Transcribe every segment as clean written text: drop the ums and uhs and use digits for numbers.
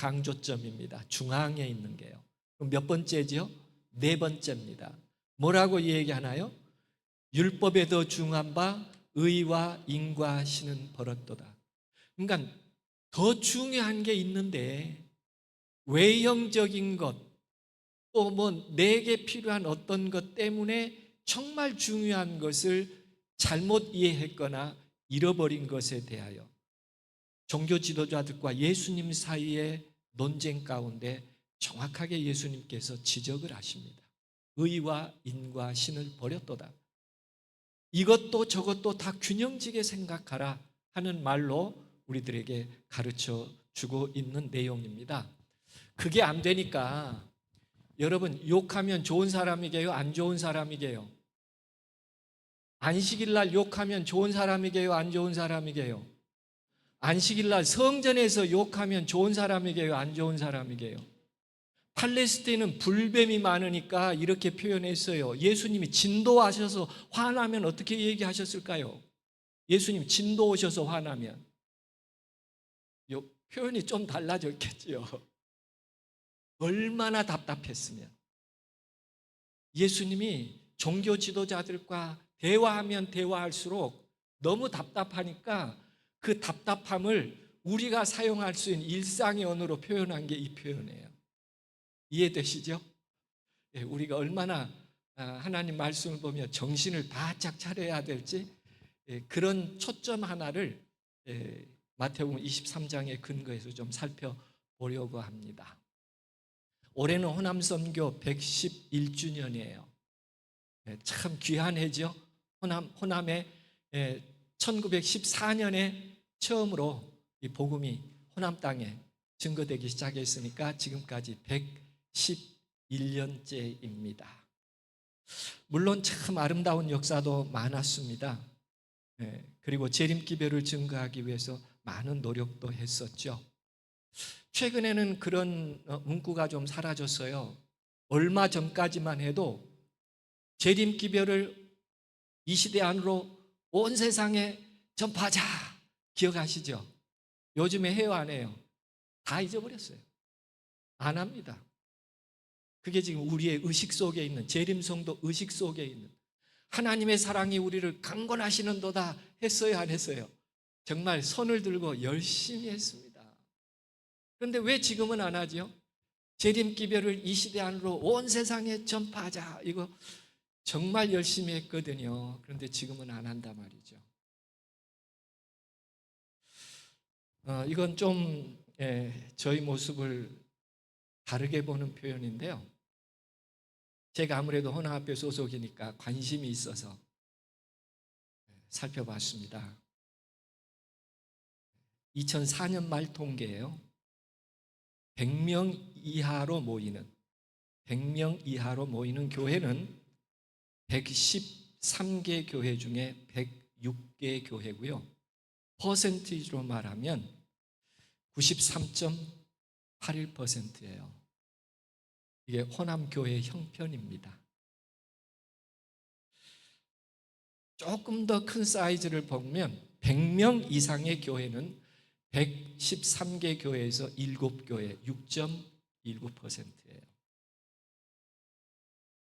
강조점입니다. 중앙에 있는 게요. 그럼 몇 번째죠? 네 번째입니다. 뭐라고 얘기하나요? 율법에 더 중한 바 의와 인과하시는 버릇도다. 그러니까 더 중요한 게 있는데 외형적인 것, 또 뭐 내게 필요한 어떤 것 때문에 정말 중요한 것을 잘못 이해했거나 잃어버린 것에 대하여 종교 지도자들과 예수님 사이의 논쟁 가운데 정확하게 예수님께서 지적을 하십니다. 의와 인과 신을 버렸도다. 이것도 저것도 다 균형지게 생각하라 하는 말로 우리들에게 가르쳐 주고 있는 내용입니다. 그게 안 되니까 여러분, 욕하면 좋은 사람이게요? 안 좋은 사람이게요? 안식일 날 욕하면 좋은 사람이게요? 안 좋은 사람이게요? 안식일 날 성전에서 욕하면 좋은 사람이게요? 안 좋은 사람이게요? 팔레스타인은 불뱀이 많으니까 이렇게 표현했어요. 예수님이 진도하셔서 화나면 어떻게 얘기하셨을까요? 예수님 진도 오셔서 화나면 표현이 좀 달라졌겠지요. 얼마나 답답했으면. 예수님이 종교 지도자들과 대화하면 대화할수록 너무 답답하니까 그 답답함을 우리가 사용할 수 있는 일상의 언어로 표현한 게 이 표현이에요. 이해되시죠? 우리가 얼마나 하나님 말씀을 보며 정신을 바짝 차려야 될지 그런 초점 하나를 마태복음 23장의 근거에서 좀 살펴보려고 합니다. 올해는 호남선교 111주년이에요. 참 귀한 해죠. 호남에 1914년에 처음으로 이 복음이 호남 땅에 증거되기 시작했으니까 지금까지 111년째입니다. 물론 참 아름다운 역사도 많았습니다. 그리고 재림기별을 증거하기 위해서 많은 노력도 했었죠. 최근에는 그런 문구가 좀 사라졌어요. 얼마 전까지만 해도 재림기별을 이 시대 안으로 온 세상에 전파하자. 기억하시죠? 요즘에 해요, 안 해요? 다 잊어버렸어요. 안 합니다. 그게 지금 우리의 의식 속에 있는, 재림성도 의식 속에 있는 하나님의 사랑이 우리를 강권하시는도다 했어요, 안 했어요? 정말 손을 들고 열심히 했습니다. 그런데 왜 지금은 안 하죠? 재림기별을 이 시대 안으로 온 세상에 전파하자. 이거 정말 열심히 했거든요. 그런데 지금은 안 한단 말이죠. 이건 좀 저희 모습을 다르게 보는 표현인데요. 제가 아무래도 호남학교 소속이니까 관심이 있어서 살펴봤습니다. 2004년 말 통계예요. 100명 이하로 모이는 교회는 113개 교회 중에 106개 교회고요. 퍼센티지로 말하면 93.81%예요. 이게 호남교회 형편입니다. 조금 더 큰 사이즈를 보면 100명 이상의 교회는 113개 교회에서 7교회, 6.19%예요.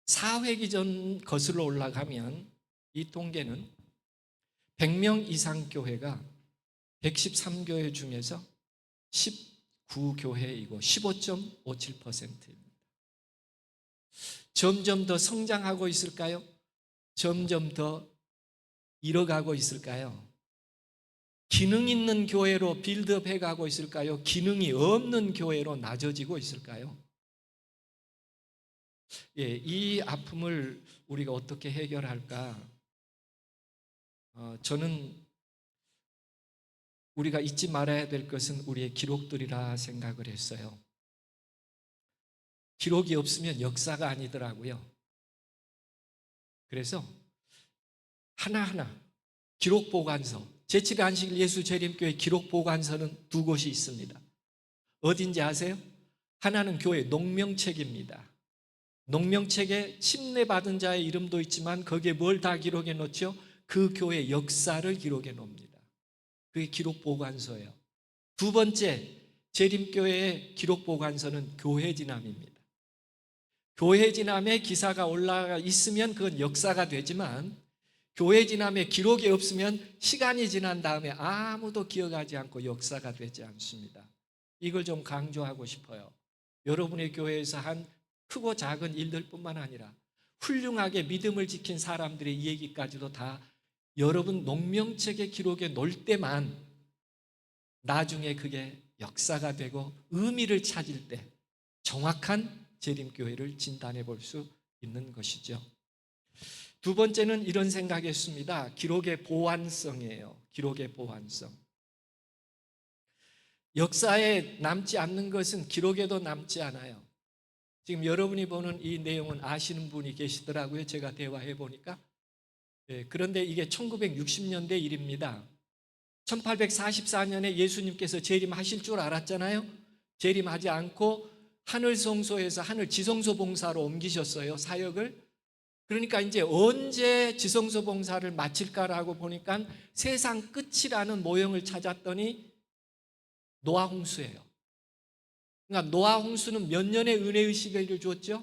4회기 전 거슬러 올라가면 이 통계는 100명 이상 교회가 113교회 중에서 19교회이고 15.57%입니다. 점점 더 성장하고 있을까요? 점점 더 잃어가고 있을까요? 기능 있는 교회로 빌드업 해가고 있을까요? 기능이 없는 교회로 낮아지고 있을까요? 이 아픔을 우리가 어떻게 해결할까? 저는 우리가 잊지 말아야 될 것은 우리의 기록들이라 생각을 했어요. 기록이 없으면 역사가 아니더라고요. 그래서 하나하나 기록 보관서, 제7회 안식일 예수 재림교회 기록 보관서는 2곳이 있습니다. 어딘지 아세요? 하나는 교회 농명책입니다. 농명책에 침례받은 자의 이름도 있지만 거기에 뭘 다 기록해 놓죠? 그 교회 역사를 기록해 놓습니다. 그게 기록 보관서예요. 두 번째, 재림교회의 기록 보관서는 교회지남입니다. 교회지남에 기사가 올라가 있으면 그건 역사가 되지만 교회지남에 기록이 없으면 시간이 지난 다음에 아무도 기억하지 않고 역사가 되지 않습니다. 이걸 좀 강조하고 싶어요. 여러분의 교회에서 한 크고 작은 일들뿐만 아니라 훌륭하게 믿음을 지킨 사람들의 이야기까지도 다 여러분 농명책의 기록에 놓을 때만 나중에 그게 역사가 되고 의미를 찾을 때 정확한 재림교회를 진단해 볼 수 있는 것이죠. 두 번째는 이런 생각했습니다. 기록의 보완성이에요. 기록의 보완성. 역사에 남지 않는 것은 기록에도 남지 않아요. 지금 여러분이 보는 이 내용은 아시는 분이 계시더라고요. 제가 대화해 보니까. 그런데 이게 1960년대 일입니다. 1844년에 예수님께서 재림하실 줄 알았잖아요. 재림하지 않고 하늘성소에서 하늘 지성소 봉사로 옮기셨어요, 사역을. 그러니까 이제 언제 지성소 봉사를 마칠까라고 보니까 세상 끝이라는 모형을 찾았더니 노아 홍수예요. 그러니까 노아 홍수는 몇 년의 은혜의 시기를 주었죠?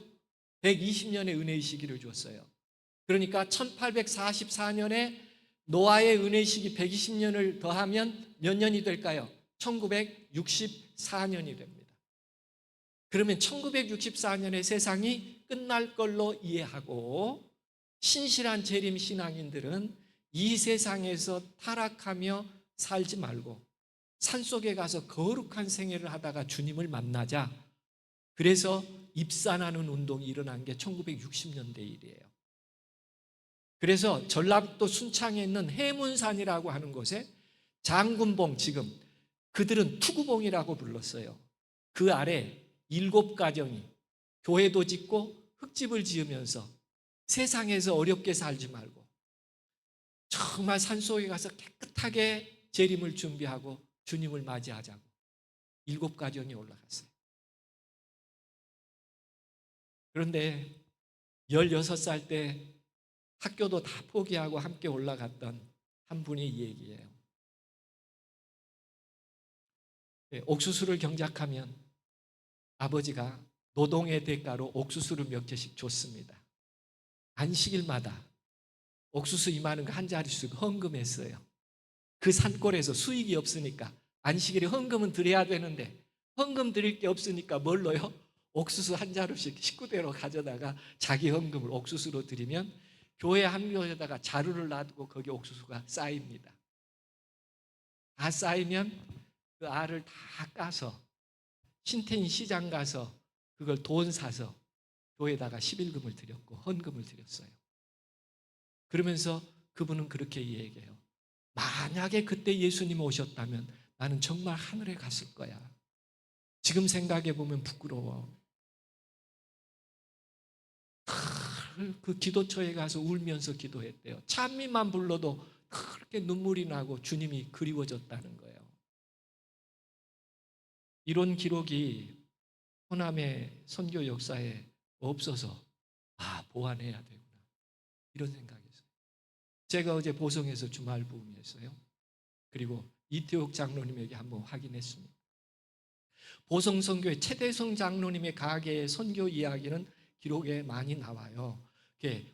120년의 은혜의 시기를 주었어요. 그러니까 1844년에 노아의 은혜의 시기 120년을 더하면 몇 년이 될까요? 1964년이 됩니다. 그러면 1964년에 세상이 끝날 걸로 이해하고 신실한 재림 신앙인들은 이 세상에서 타락하며 살지 말고 산속에 가서 거룩한 생애를 하다가 주님을 만나자. 그래서 입산하는 운동이 일어난 게 1960년대 일이에요. 그래서 전라북도 순창에 있는 해문산이라고 하는 곳에 장군봉, 지금 그들은 투구봉이라고 불렀어요. 그 아래 7가정이 교회도 짓고 흙집을 지으면서 세상에서 어렵게 살지 말고 정말 산속에 가서 깨끗하게 재림을 준비하고 주님을 맞이하자고 7가정이 올라갔어요. 그런데 16살 때 학교도 다 포기하고 함께 올라갔던 한 분이 이 얘기예요. 옥수수를 경작하면 아버지가 노동의 대가로 옥수수를 몇 개씩 줬습니다. 안식일마다 옥수수 이만한 거 한 자릿씩 헌금했어요. 그 산골에서 수익이 없으니까 안식일에 헌금은 드려야 되는데 헌금 드릴 게 없으니까 뭘로요? 옥수수 한 자루씩 식구대로 가져다가 자기 헌금을 옥수수로 드리면 교회 한 교회에다가 자루를 놔두고 거기 옥수수가 쌓입니다. 다 쌓이면 그 알을 다 까서 신태인 시장 가서 그걸 돈 사서 교회에다가 11금을 드렸고 헌금을 드렸어요. 그러면서 그분은 그렇게 얘기해요. 만약에 그때 예수님 오셨다면 나는 정말 하늘에 갔을 거야. 지금 생각해 보면 부끄러워. 그 기도처에 가서 울면서 기도했대요. 찬미만 불러도 그렇게 눈물이 나고 주님이 그리워졌다는 거예요. 이런 기록이 호남의 선교 역사에 없어서 보완해야 되구나 이런 생각이었어요. 제가 어제 보성에서 주말 부흥했어요. 그리고 이태옥 장로님에게 한번 확인했습니다. 보성 선교의 최대성 장로님의 가게의 선교 이야기는 기록에 많이 나와요.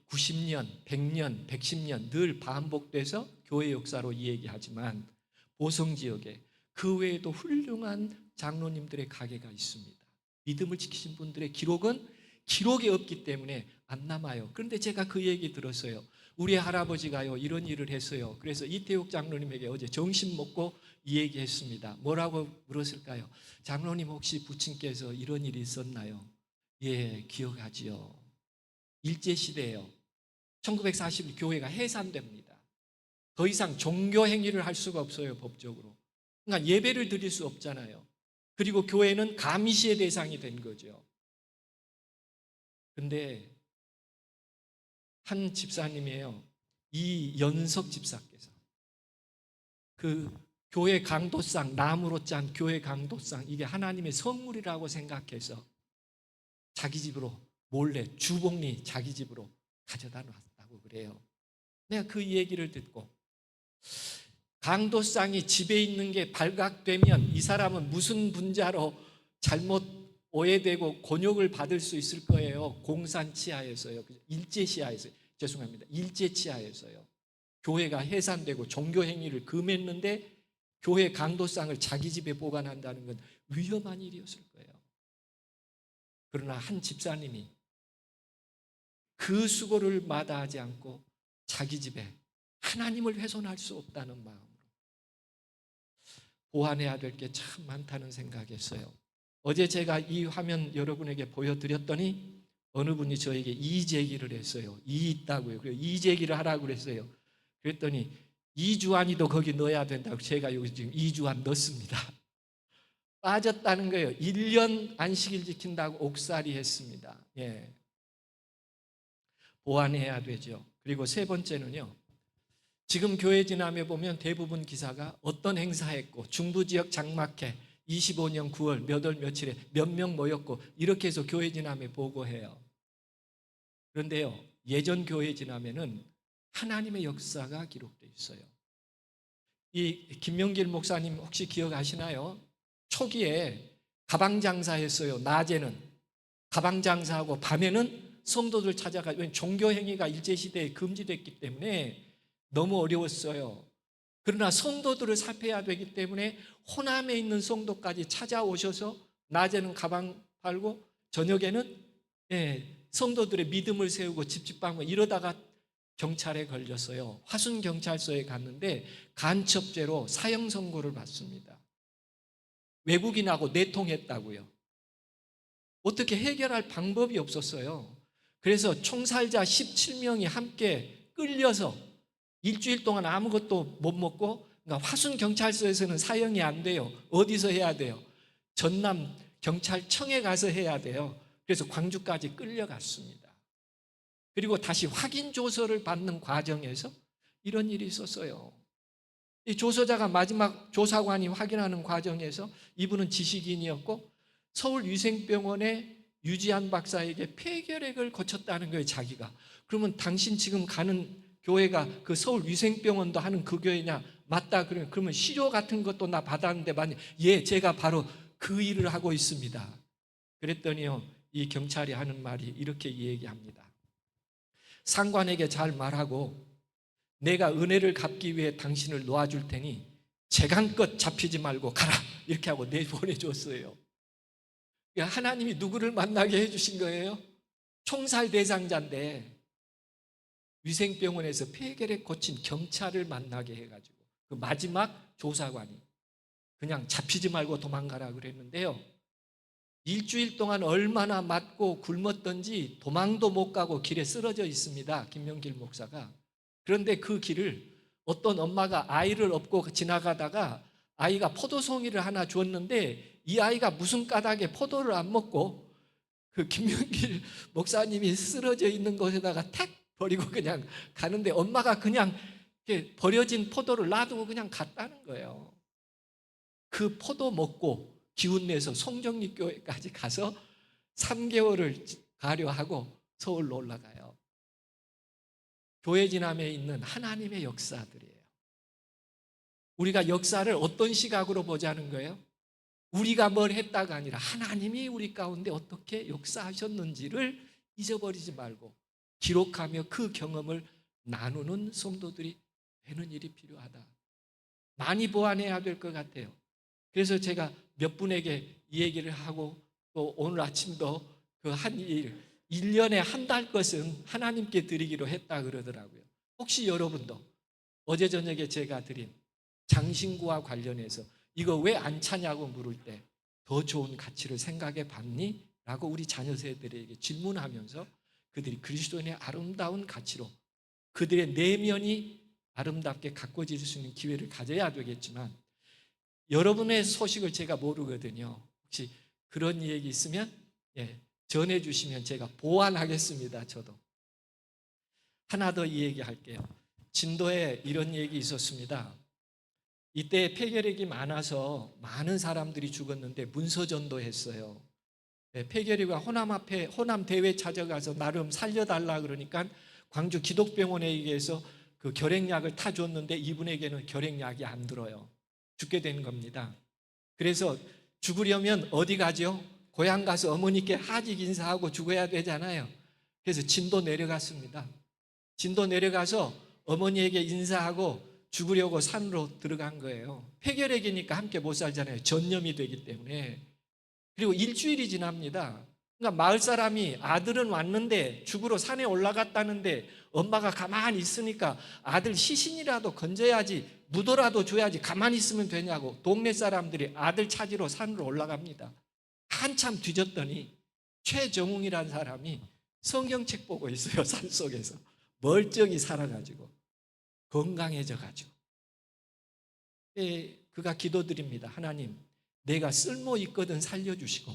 90년, 100년, 110년 늘 반복돼서 교회 역사로 이야기하지만 보성 지역에 그 외에도 훌륭한 장로님들의 가게가 있습니다. 믿음을 지키신 분들의 기록은 기록이 없기 때문에 안 남아요. 그런데 제가 그 얘기 들었어요. 우리 할아버지가요 이런 일을 했어요. 그래서 이태욱 장로님에게 어제 점심 먹고 이 얘기했습니다. 뭐라고 물었을까요? 장로님 혹시 부친께서 이런 일이 있었나요? 예, 기억하지요. 일제시대예요. 1940년 교회가 해산됩니다. 더 이상 종교 행위를 할 수가 없어요, 법적으로. 그러니까 예배를 드릴 수 없잖아요. 그리고 교회는 감시의 대상이 된 거죠. 근데 한 집사님이에요. 이연석 집사께서 그 교회 강도상, 나무로 짠 교회 강도상, 이게 하나님의 선물이라고 생각해서 자기 집으로 몰래 주복리 자기 집으로 가져다 놨다고 그래요. 내가 그 얘기를 듣고 강도상이 집에 있는 게 발각되면 이 사람은 무슨 분자로 잘못 오해되고 곤욕을 받을 수 있을 거예요. 공산치하에서요. 일제시하에서요. 죄송합니다. 일제치하에서요. 교회가 해산되고 종교행위를 금했는데 교회 강도상을 자기 집에 보관한다는 건 위험한 일이었을 거예요. 그러나 한 집사님이 그 수고를 마다하지 않고 자기 집에 하나님을 훼손할 수 없다는 마음으로 보완해야 될 게 참 많다는 생각했어요. 어제 제가 이 화면 여러분에게 보여드렸더니 어느 분이 저에게 이의제기를 했어요. 이의 있다고요. 그리고 이의제기를 하라고 그랬어요. 그랬더니 이주환이도 거기 넣어야 된다고 제가 여기 지금 이주환 넣습니다. 빠졌다는 거예요. 1년 안식일 지킨다고 옥살이 했습니다. 예. 보완해야 되죠. 그리고 세 번째는요. 지금 교회 진암에 보면 대부분 기사가 어떤 행사했고 중부지역 장막회 25년 9월 몇 월 며칠에 몇 명 모였고 이렇게 해서 교회 진암에 보고해요. 그런데요. 예전 교회 진암에는 하나님의 역사가 기록되어 있어요. 이 김명길 목사님 혹시 기억하시나요? 초기에 가방장사했어요. 낮에는 가방장사하고 밤에는 성도들 찾아가지고 종교행위가 일제시대에 금지됐기 때문에 너무 어려웠어요. 그러나 성도들을 살펴야 되기 때문에 호남에 있는 성도까지 찾아오셔서 낮에는 가방 팔고 저녁에는 성도들의 믿음을 세우고 집집방문 이러다가 경찰에 걸렸어요. 화순경찰서에 갔는데 간첩죄로 사형 선고를 받습니다. 외국인하고 내통했다고요. 어떻게 해결할 방법이 없었어요. 그래서 총살자 17명이 함께 끌려서 일주일 동안 아무것도 못 먹고, 그러니까 화순경찰서에서는 사형이 안 돼요. 어디서 해야 돼요? 전남 경찰청에 가서 해야 돼요. 그래서 광주까지 끌려갔습니다. 그리고 다시 확인 조서를 받는 과정에서 이런 일이 있었어요. 이 조서자가 마지막 조사관이 확인하는 과정에서 이분은 지식인이었고 서울위생병원의 유지한 박사에게 폐결핵을 거쳤다는 거예요, 자기가. 그러면 당신 지금 가는 교회가 그 서울위생병원도 하는 그 교회냐? 맞다. 그러면 시료 같은 것도 나 받았는데 맞냐? 예, 제가 바로 그 일을 하고 있습니다. 그랬더니요, 이 경찰이 하는 말이 이렇게 얘기합니다. 상관에게 잘 말하고 내가 은혜를 갚기 위해 당신을 놓아줄 테니 재간껏 잡히지 말고 가라, 이렇게 하고 내보내줬어요. 하나님이 누구를 만나게 해주신 거예요? 총살 대상자인데 위생병원에서 폐결핵 고친 경찰을 만나게 해가지고 그 마지막 조사관이 그냥 잡히지 말고 도망가라 그랬는데요, 일주일 동안 얼마나 맞고 굶었던지 도망도 못 가고 길에 쓰러져 있습니다, 김명길 목사가. 그런데 그 길을 어떤 엄마가 아이를 업고 지나가다가 아이가 포도송이를 하나 주었는데 이 아이가 무슨 까닭에 포도를 안 먹고 그 김명길 목사님이 쓰러져 있는 곳에다가 탁 버리고 그냥 가는데 엄마가 그냥 버려진 포도를 놔두고 그냥 갔다는 거예요. 그 포도 먹고 기운내서 송정리교회까지 가서 3개월을 가려하고 서울로 올라가요. 교회 진암에 있는 하나님의 역사들이에요. 우리가 역사를 어떤 시각으로 보자는 거예요? 우리가 뭘 했다가 아니라 하나님이 우리 가운데 어떻게 역사하셨는지를 잊어버리지 말고 기록하며 그 경험을 나누는 성도들이 되는 일이 필요하다. 많이 보완해야 될 것 같아요. 그래서 제가 몇 분에게 이 얘기를 하고 또 오늘 아침도 그 한 일, 1년에 한 달 것은 하나님께 드리기로 했다 그러더라고요. 혹시 여러분도 어제 저녁에 제가 드린 장신구와 관련해서 이거 왜 안 차냐고 물을 때 더 좋은 가치를 생각해 봤니? 라고 우리 자녀 세대들에게 질문하면서 그들이 그리스도인의 아름다운 가치로 그들의 내면이 아름답게 가꿔질 수 있는 기회를 가져야 되겠지만 여러분의 소식을 제가 모르거든요. 혹시 그런 얘기 있으면 전해주시면 제가 보완하겠습니다. 저도 하나 더 이 얘기 할게요. 진도에 이런 얘기 있었습니다. 이때 폐결핵이 많아서 많은 사람들이 죽었는데 문서전도 했어요. 폐결핵과 호남 앞에 호남 대회 찾아가서 나름 살려달라 그러니까 광주 기독병원에 의해서 그 결핵약을 타줬는데 이분에게는 결핵약이 안 들어요. 죽게 된 겁니다. 그래서 죽으려면 어디 가죠? 고향 가서 어머니께 하직 인사하고 죽어야 되잖아요. 그래서 진도 내려갔습니다. 진도 내려가서 어머니에게 인사하고 죽으려고 산으로 들어간 거예요. 폐결핵이니까 함께 못 살잖아요. 전염이 되기 때문에. 그리고 일주일이 지납니다. 그러니까 마을 사람이 아들은 왔는데 죽으러 산에 올라갔다는데 엄마가 가만히 있으니까 아들 시신이라도 건져야지, 묻어라도 줘야지, 가만히 있으면 되냐고 동네 사람들이 아들 찾으러 산으로 올라갑니다. 한참 뒤졌더니 최정웅이라는 사람이 성경책 보고 있어요. 산속에서 멀쩡히 살아가지고 건강해져가지고 그가 기도드립니다. 하나님, 내가 쓸모 있거든 살려주시고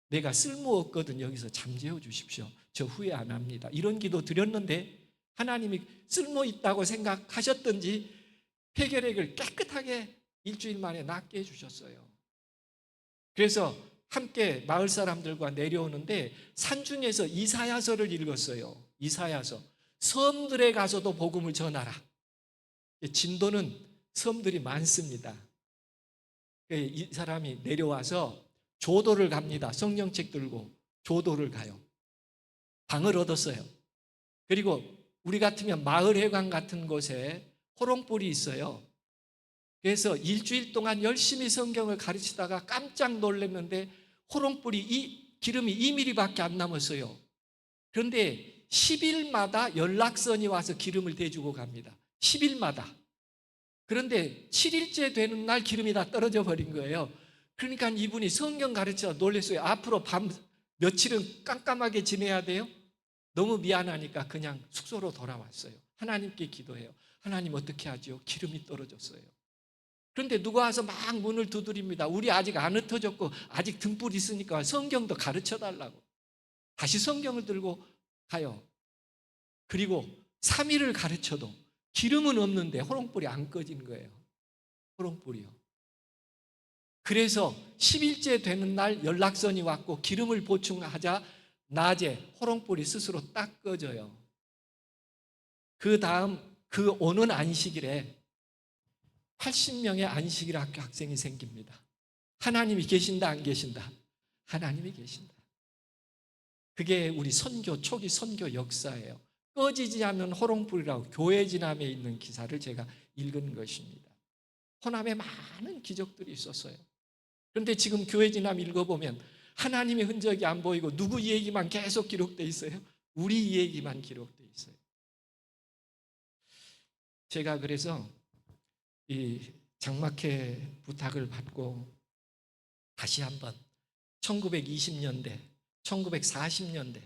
내가 쓸모 없거든 여기서 잠재워 주십시오. 저 후회 안 합니다. 이런 기도 드렸는데 하나님이 쓸모 있다고 생각하셨던지 폐결핵을 깨끗하게 일주일 만에 낫게 해주셨어요. 그래서 함께 마을 사람들과 내려오는데 산중에서 이사야서를 읽었어요. 이사야서. 섬들에 가서도 복음을 전하라. 진도는 섬들이 많습니다. 이 사람이 내려와서 조도를 갑니다. 성경책 들고 조도를 가요. 방을 얻었어요. 그리고 우리 같으면 마을회관 같은 곳에 호롱불이 있어요. 그래서 일주일 동안 열심히 성경을 가르치다가 깜짝 놀랐는데 호롱불이 기름이 2mm밖에 안 남았어요. 그런데 10일마다 연락선이 와서 기름을 대주고 갑니다. 10일마다. 그런데 7일째 되는 날 기름이 다 떨어져 버린 거예요. 그러니까 이분이 성경 가르쳐 놀랐어요. 앞으로 밤 며칠은 깜깜하게 지내야 돼요? 너무 미안하니까 그냥 숙소로 돌아왔어요. 하나님께 기도해요. 하나님 어떻게 하죠? 기름이 떨어졌어요. 그런데 누가 와서 막 문을 두드립니다. 우리 아직 안 흩어졌고 아직 등불 있으니까 성경도 가르쳐 달라고. 다시 성경을 들고 가요. 그리고 3일을 가르쳐도 기름은 없는데 호롱불이 안 꺼진 거예요. 호롱불이요. 그래서 10일째 되는 날 연락선이 왔고 기름을 보충하자 낮에 호롱불이 스스로 딱 꺼져요. 그 다음 그 오는 안식일에 80명의 안식일 학교 학생이 생깁니다. 하나님이 계신다 안 계신다? 하나님이 계신다. 그게 우리 선교 초기 선교 역사예요. 꺼지지 않는 호롱불이라고 교회 진암에 있는 기사를 제가 읽은 것입니다. 호남에 많은 기적들이 있었어요. 그런데 지금 교회 진암 읽어보면 하나님의 흔적이 안 보이고 누구 얘기만 계속 기록되어 있어요? 우리 얘기만 기록되어 있어요. 제가 그래서 이 장막회 부탁을 받고 다시 한번 1920년대, 1940년대,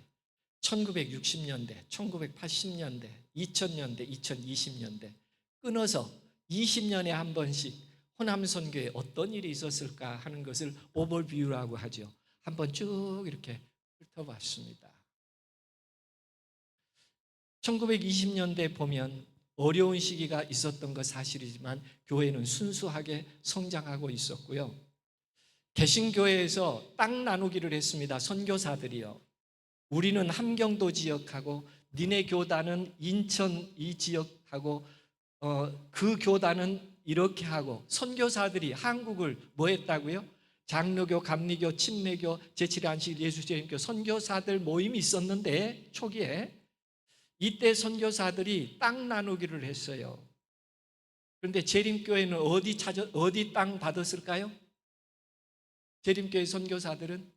1960년대, 1980년대, 2000년대, 2020년대 끊어서 20년에 한 번씩 호남 선교에 어떤 일이 있었을까 하는 것을 오버뷰라고 하죠. 한번 쭉 이렇게 훑어봤습니다. 1920년대 보면 어려운 시기가 있었던 것 사실이지만 교회는 순수하게 성장하고 있었고요. 개신교회에서 땅 나누기를 했습니다. 선교사들이요. 우리는 함경도 지역하고 니네 교단은 인천 이 지역하고 그 교단은 이렇게 하고 선교사들이 한국을 뭐 했다고요? 장로교, 감리교, 침례교, 제7안식 예수재림교 선교사들 모임이 있었는데 초기에 이때 선교사들이 땅 나누기를 했어요. 그런데 재림교회는 어디 땅 받았을까요? 재림교회 선교사들은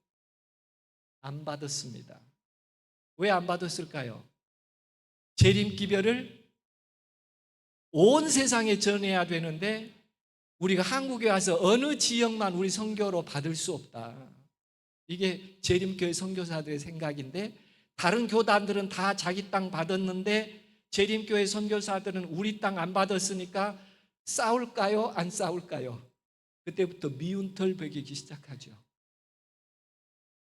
안 받았습니다. 왜 안 받았을까요? 재림기별을 온 세상에 전해야 되는데 우리가 한국에 와서 어느 지역만 우리 선교로 받을 수 없다. 이게 재림교회 선교사들의 생각인데 다른 교단들은 다 자기 땅 받았는데 재림교회 선교사들은 우리 땅 안 받았으니까 싸울까요? 안 싸울까요? 그때부터 미운털 베기기 시작하죠.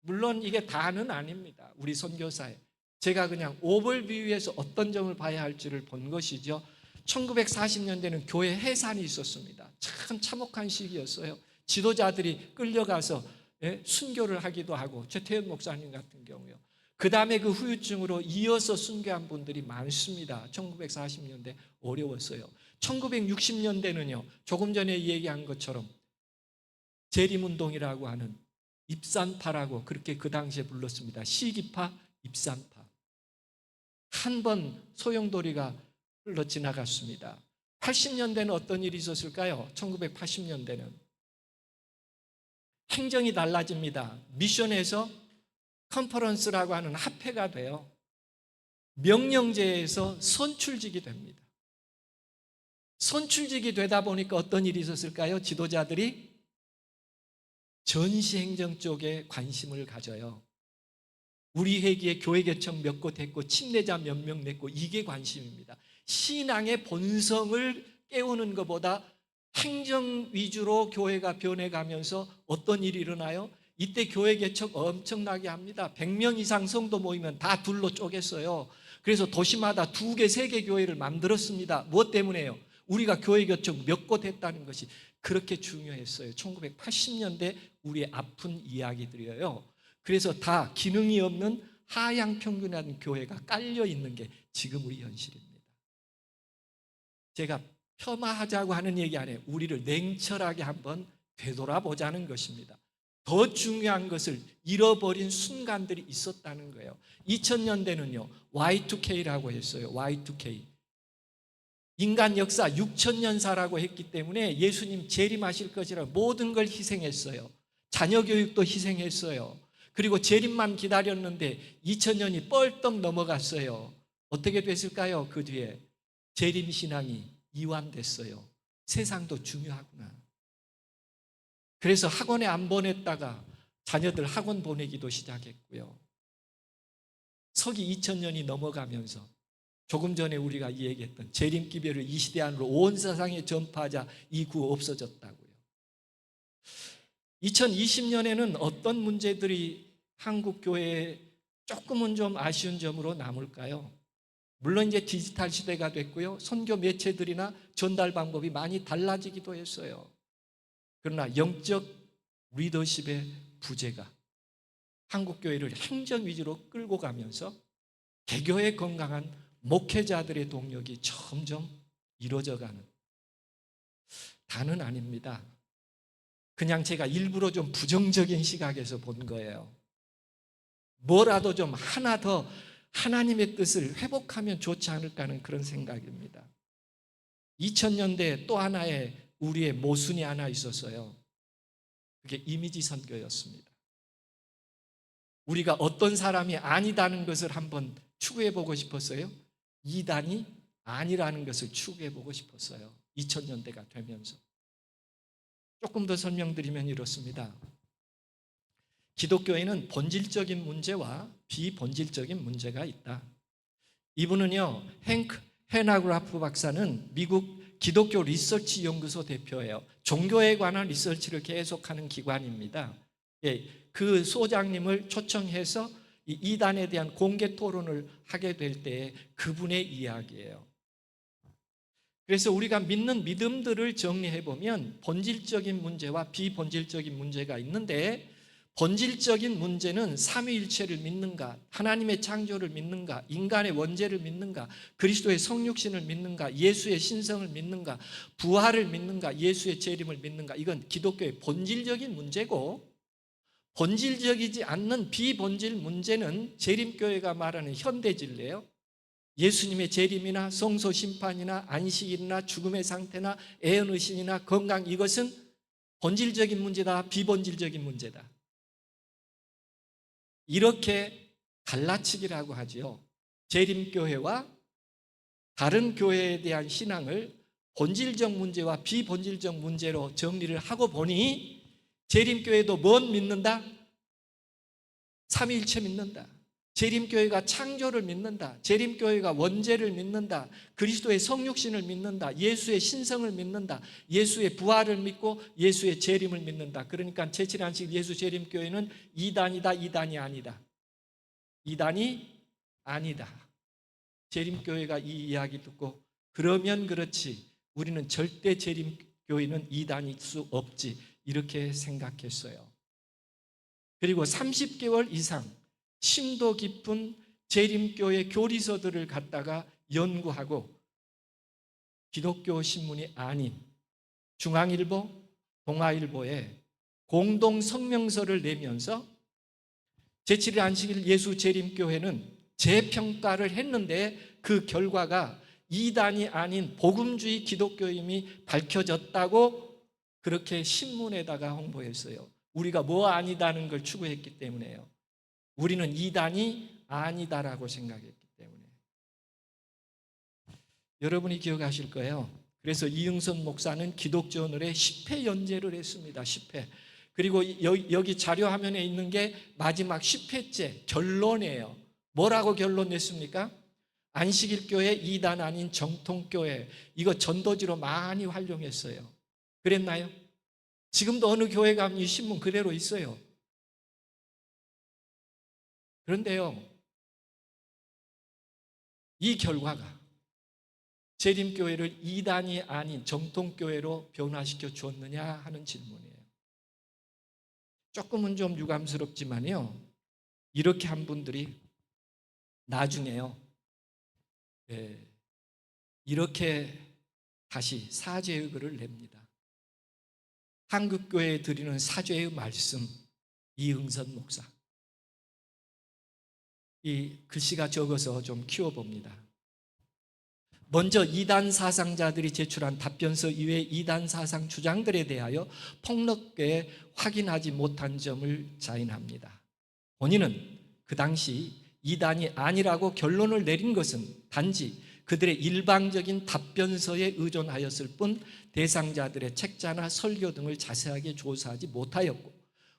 물론 이게 다는 아닙니다. 우리 선교사에. 제가 그냥 오버뷰에서 어떤 점을 봐야 할지를 본 것이죠. 1940년대는 교회 해산이 있었습니다. 참 참혹한 시기였어요. 지도자들이 끌려가서 순교를 하기도 하고 최태현 목사님 같은 경우요. 그 다음에 그 후유증으로 이어서 순교한 분들이 많습니다. 1940년대 어려웠어요. 1960년대는요, 조금 전에 얘기한 것처럼 재림운동이라고 하는 입산파라고 그렇게 그 당시에 불렀습니다. 시기파, 입산파. 한 번 소용돌이가 흘러 지나갔습니다. 80년대는 어떤 일이 있었을까요? 1980년대는 행정이 달라집니다. 미션에서 컨퍼런스라고 하는 합회가 돼요. 명령제에서 선출직이 됩니다. 선출직이 되다 보니까 어떤 일이 있었을까요? 지도자들이 전시행정 쪽에 관심을 가져요. 우리 회기에 교회 개척 몇 곳 했고 침례자 몇 명 냈고 이게 관심입니다. 신앙의 본성을 깨우는 것보다 행정 위주로 교회가 변해가면서 어떤 일이 일어나요? 이때 교회 개척 엄청나게 합니다. 100명 이상 성도 모이면 다 둘로 쪼갰어요. 그래서 도시마다 2개, 3개 교회를 만들었습니다. 무엇 때문에요? 우리가 교회 개척 몇 곳 했다는 것이 그렇게 중요했어요. 1980년대 우리의 아픈 이야기들이에요. 그래서 다 기능이 없는 하향 평균화된 교회가 깔려 있는 게 지금 우리 현실입니다. 제가 폄하하자고 하는 얘기 아니에요. 우리를 냉철하게 한번 되돌아보자는 것입니다. 더 중요한 것을 잃어버린 순간들이 있었다는 거예요. 2000년대는요 Y2K라고 했어요. Y2K. 인간 역사 6000년사라고 했기 때문에 예수님 재림하실 것이라 모든 걸 희생했어요. 자녀 교육도 희생했어요. 그리고 재림만 기다렸는데 2000년이 뻘떡 넘어갔어요. 어떻게 됐을까요? 그 뒤에 재림 신앙이 이완됐어요. 세상도 중요하구나. 그래서 학원에 안 보냈다가 자녀들 학원 보내기도 시작했고요. 서기 2000년이 넘어가면서 조금 전에 우리가 얘기했던 재림 기별을 이 시대 안으로 온 세상에 전파하자 이 구호 없어졌다고요. 2020년에는 어떤 문제들이 한국 교회에 조금은 좀 아쉬운 점으로 남을까요? 물론 이제 디지털 시대가 됐고요. 선교 매체들이나 전달 방법이 많이 달라지기도 했어요. 그러나 영적 리더십의 부재가 한국 교회를 행정 위주로 끌고 가면서 개교의 건강한 목회자들의 동력이 점점 이루어져가는 다는 아닙니다. 그냥 제가 일부러 좀 부정적인 시각에서 본 거예요. 뭐라도 좀 하나 더 하나님의 뜻을 회복하면 좋지 않을까 하는 그런 생각입니다. 2000년대 또 하나의 우리의 모순이 하나 있었어요. 그게 이미지 선교였습니다. 우리가 어떤 사람이 아니다는 것을 한번 추구해 보고 싶었어요. 이단이 아니라는 것을 추구해 보고 싶었어요. 2000년대가 되면서. 조금 더 설명드리면 이렇습니다. 기독교에는 본질적인 문제와 비본질적인 문제가 있다. 이분은요, 행크 헤나그라프 박사는 미국 기독교 리서치 연구소 대표예요. 종교에 관한 리서치를 계속하는 기관입니다. 예, 그 소장님을 초청해서 이 이단에 대한 공개 토론을 하게 될 때 그분의 이야기예요. 그래서 우리가 믿는 믿음들을 정리해 보면 본질적인 문제와 비본질적인 문제가 있는데, 본질적인 문제는 삼위일체를 믿는가, 하나님의 창조를 믿는가, 인간의 원죄를 믿는가, 그리스도의 성육신을 믿는가, 예수의 신성을 믿는가, 부활을 믿는가, 예수의 재림을 믿는가. 이건 기독교의 본질적인 문제고, 본질적이지 않는 비본질 문제는 재림교회가 말하는 현대진리예요. 예수님의 재림이나 성소 심판이나 안식일이나 죽음의 상태나 애언의신이나 건강, 이것은 본질적인 문제다, 비본질적인 문제다. 이렇게 갈라치기라고 하지요. 재림교회와 다른 교회에 대한 신앙을 본질적 문제와 비본질적 문제로 정리를 하고 보니 재림교회도 뭔 믿는다? 삼위일체 믿는다. 재림교회가 창조를 믿는다. 재림교회가 원죄를 믿는다. 그리스도의 성육신을 믿는다. 예수의 신성을 믿는다. 예수의 부활을 믿고 예수의 재림을 믿는다. 그러니까 제7안식 예수 재림교회는 이단이다, 이단이 아니다. 이단이 아니다. 재림교회가 이 이야기 듣고 그러면 그렇지, 우리는 절대 재림교회는 이단일 수 없지, 이렇게 생각했어요. 그리고 30개월 이상 심도 깊은 재림교회 교리서들을 갖다가 연구하고 기독교 신문이 아닌 중앙일보, 동아일보에 공동 성명서를 내면서 제7일 안식일 예수 재림교회는 재평가를 했는데 그 결과가 이단이 아닌 복음주의 기독교임이 밝혀졌다고 그렇게 신문에다가 홍보했어요. 우리가 뭐 아니다는 걸 추구했기 때문에요. 우리는 이단이 아니다라고 생각했기 때문에. 여러분이 기억하실 거예요. 그래서 이응선 목사는 기독조언을에 10회 연재를 했습니다. 10회. 그리고 여기 자료 화면에 있는 게 마지막 10회째 결론이에요. 뭐라고 결론 냈습니까? 안식일교회 이단 아닌 정통교회, 이거 전도지로 많이 활용했어요. 그랬나요? 지금도 어느 교회 가면 이 신문 그대로 있어요. 그런데요, 이 결과가 재림교회를 이단이 아닌 정통교회로 변화시켜 주었느냐 하는 질문이에요. 조금은 좀 유감스럽지만요, 이렇게 한 분들이 나중에요, 이렇게 다시 사죄의 글을 냅니다. 한국교회에 드리는 사죄의 말씀, 이응선 목사. 이 글씨가 적어서 좀 키워봅니다. 먼저 이단 사상자들이 제출한 답변서 이외 이단 사상 주장들에 대하여 폭넓게 확인하지 못한 점을 자인합니다. 본인은 그 당시 이단이 아니라고 결론을 내린 것은 단지 그들의 일방적인 답변서에 의존하였을 뿐 대상자들의 책자나 설교 등을 자세하게 조사하지 못하였고,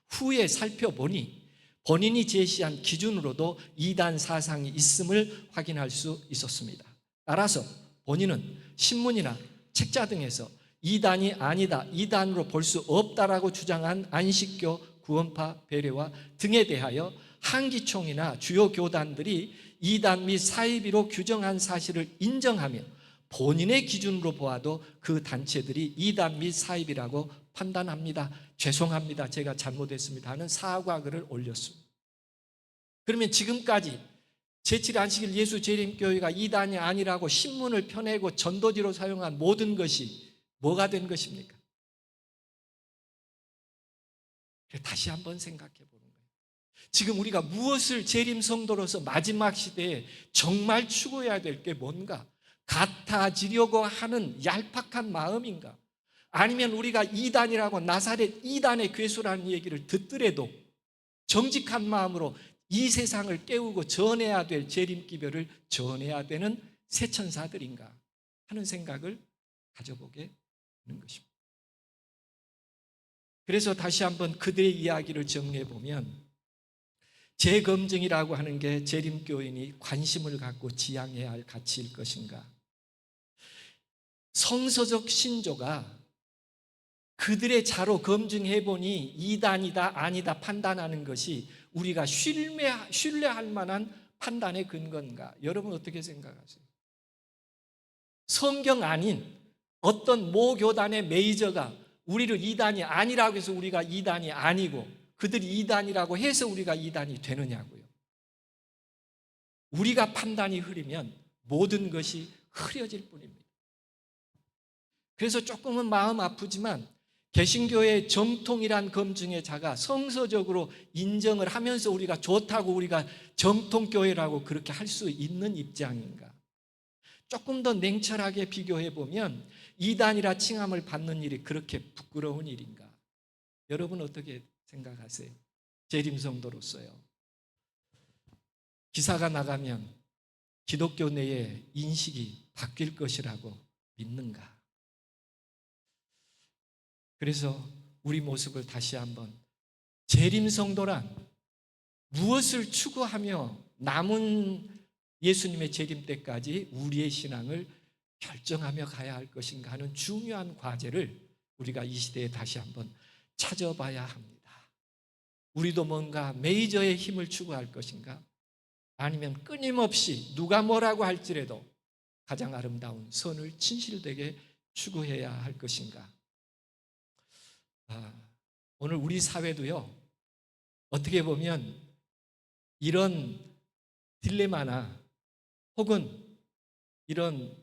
후에 살펴보니 본인이 제시한 기준으로도 이단 사상이 있음을 확인할 수 있었습니다. 따라서 본인은 신문이나 책자 등에서 이단이 아니다, 이단으로 볼 수 없다라고 주장한 안식교, 구원파, 배례와 등에 대하여 한기총이나 주요 교단들이 이단 및 사이비로 규정한 사실을 인정하며 본인의 기준으로 보아도 그 단체들이 이단 및 사이비라고 판단합니다. 죄송합니다, 제가 잘못했습니다 하는 사과글을 올렸습니다. 그러면 지금까지 제7일 안식일 예수 재림교회가 이단이 아니라고 신문을 펴내고 전도지로 사용한 모든 것이 뭐가 된 것입니까? 다시 한번 생각해 보는 거예요. 지금 우리가 무엇을 재림 성도로서 마지막 시대에 정말 추구해야 될 게 뭔가? 같아지려고 하는 얄팍한 마음인가? 아니면 우리가 이단이라고 나사렛 이단의 괴수라는 얘기를 듣더라도 정직한 마음으로 이 세상을 깨우고 전해야 될 재림기별을 전해야 되는 새천사들인가 하는 생각을 가져보게 되는 것입니다. 그래서 다시 한번 그들의 이야기를 정리해 보면, 재검증이라고 하는 게 재림교인이 관심을 갖고 지향해야 할 가치일 것인가? 성서적 신조가 그들의 자로 검증해 보니 이단이다 아니다 판단하는 것이 우리가 신뢰할 만한 판단의 근거인가? 여러분 어떻게 생각하세요? 성경 아닌 어떤 모 교단의 메이저가 우리를 이단이 아니라고 해서 우리가 이단이 아니고 그들이 이단이라고 해서 우리가 이단이 되느냐고요. 우리가 판단이 흐리면 모든 것이 흐려질 뿐입니다. 그래서 조금은 마음 아프지만 개신교의 정통이란 검증의 자가 성서적으로 인정을 하면서 우리가 좋다고 우리가 정통교회라고 그렇게 할 수 있는 입장인가? 조금 더 냉철하게 비교해 보면 이단이라 칭함을 받는 일이 그렇게 부끄러운 일인가? 여러분 어떻게 생각하세요? 재림성도로서요. 기사가 나가면 기독교 내에 인식이 바뀔 것이라고 믿는가? 그래서 우리 모습을 다시 한번, 재림성도란 무엇을 추구하며 남은 예수님의 재림 때까지 우리의 신앙을 결정하며 가야 할 것인가 하는 중요한 과제를 우리가 이 시대에 다시 한번 찾아봐야 합니다. 우리도 뭔가 메이저의 힘을 추구할 것인가? 아니면 끊임없이 누가 뭐라고 할지라도 가장 아름다운 선을 진실되게 추구해야 할 것인가? 오늘 우리 사회도요, 어떻게 보면 이런 딜레마나 혹은 이런